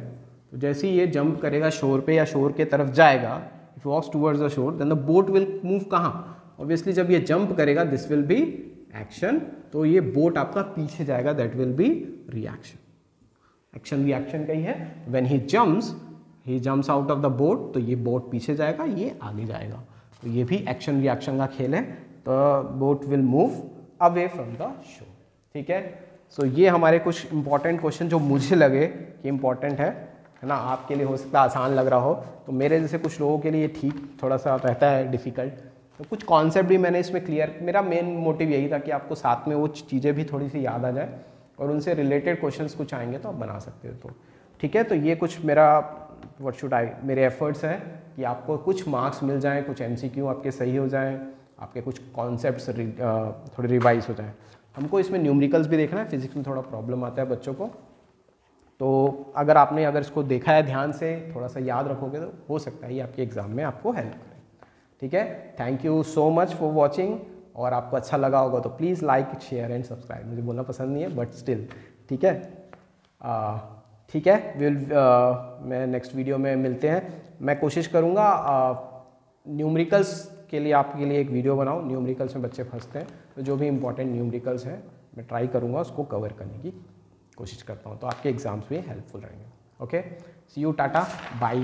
तो जैसे ही ये जंप करेगा शोर पे या शोर के तरफ जाएगा, if walks towards the shore, then the boat will move कहाँ, ऑब्वियसली जब ये जंप करेगा दिस विल बी एक्शन, तो ये बोट आपका पीछे जाएगा, that will be reaction. Action reaction का ही है। When he jumps out of the boat, तो ये बोट पीछे जाएगा, ये आगे जाएगा, तो ये भी एक्शन रिएक्शन का खेल है। तो boat will move away from the shore, ठीक है। सो ये हमारे कुछ इंपॉर्टेंट क्वेश्चन जो मुझे लगे कि इंपॉर्टेंट है ना, आपके लिए हो सकता है आसान लग रहा हो, तो मेरे जैसे कुछ लोगों के लिए ठीक थोड़ा सा रहता है डिफ़िकल्ट। तो कुछ कॉन्सेप्ट भी मैंने इसमें क्लियर, मेरा मेन मोटिव यही था कि आपको साथ में वो चीज़ें भी थोड़ी सी याद आ जाए और उनसे रिलेटेड क्वेश्चंस कुछ आएंगे तो आप बना सकते हो। तो ठीक है, तो ये कुछ मेरे एफर्ट्स हैं कि आपको कुछ मार्क्स मिल जाएँ, कुछ MCQ आपके सही हो जाएँ, आपके कुछ कॉन्सेप्ट्स थोड़े रिवाइज हो जाएँ। हमको इसमें न्यूमेरिकल्स भी देखना है, फिजिक्स में थोड़ा प्रॉब्लम आता है बच्चों को, तो अगर इसको देखा है ध्यान से, थोड़ा सा याद रखोगे तो हो सकता है ये आपके एग्जाम में आपको हेल्प करे, ठीक है। Thank you so much for watching, और आपको अच्छा लगा होगा तो please like share and subscribe. मुझे बोलना पसंद नहीं है बट स्टिल, ठीक है, ठीक है। मैं नेक्स्ट वीडियो में मिलते हैं। मैं कोशिश करूँगा न्यूमेरिकल्स के लिए आपके लिए एक वीडियो बनाऊँ। न्यूमेरिकल्स में बच्चे फंसते हैं, तो जो भी इंपॉर्टेंट न्यूमेरिकल्स हैं मैं ट्राई करूँगा उसको कवर करने की कोशिश करता हूँ, तो आपके एग्जाम्स में हेल्पफुल रहेंगे। Okay, see you, tata, bye.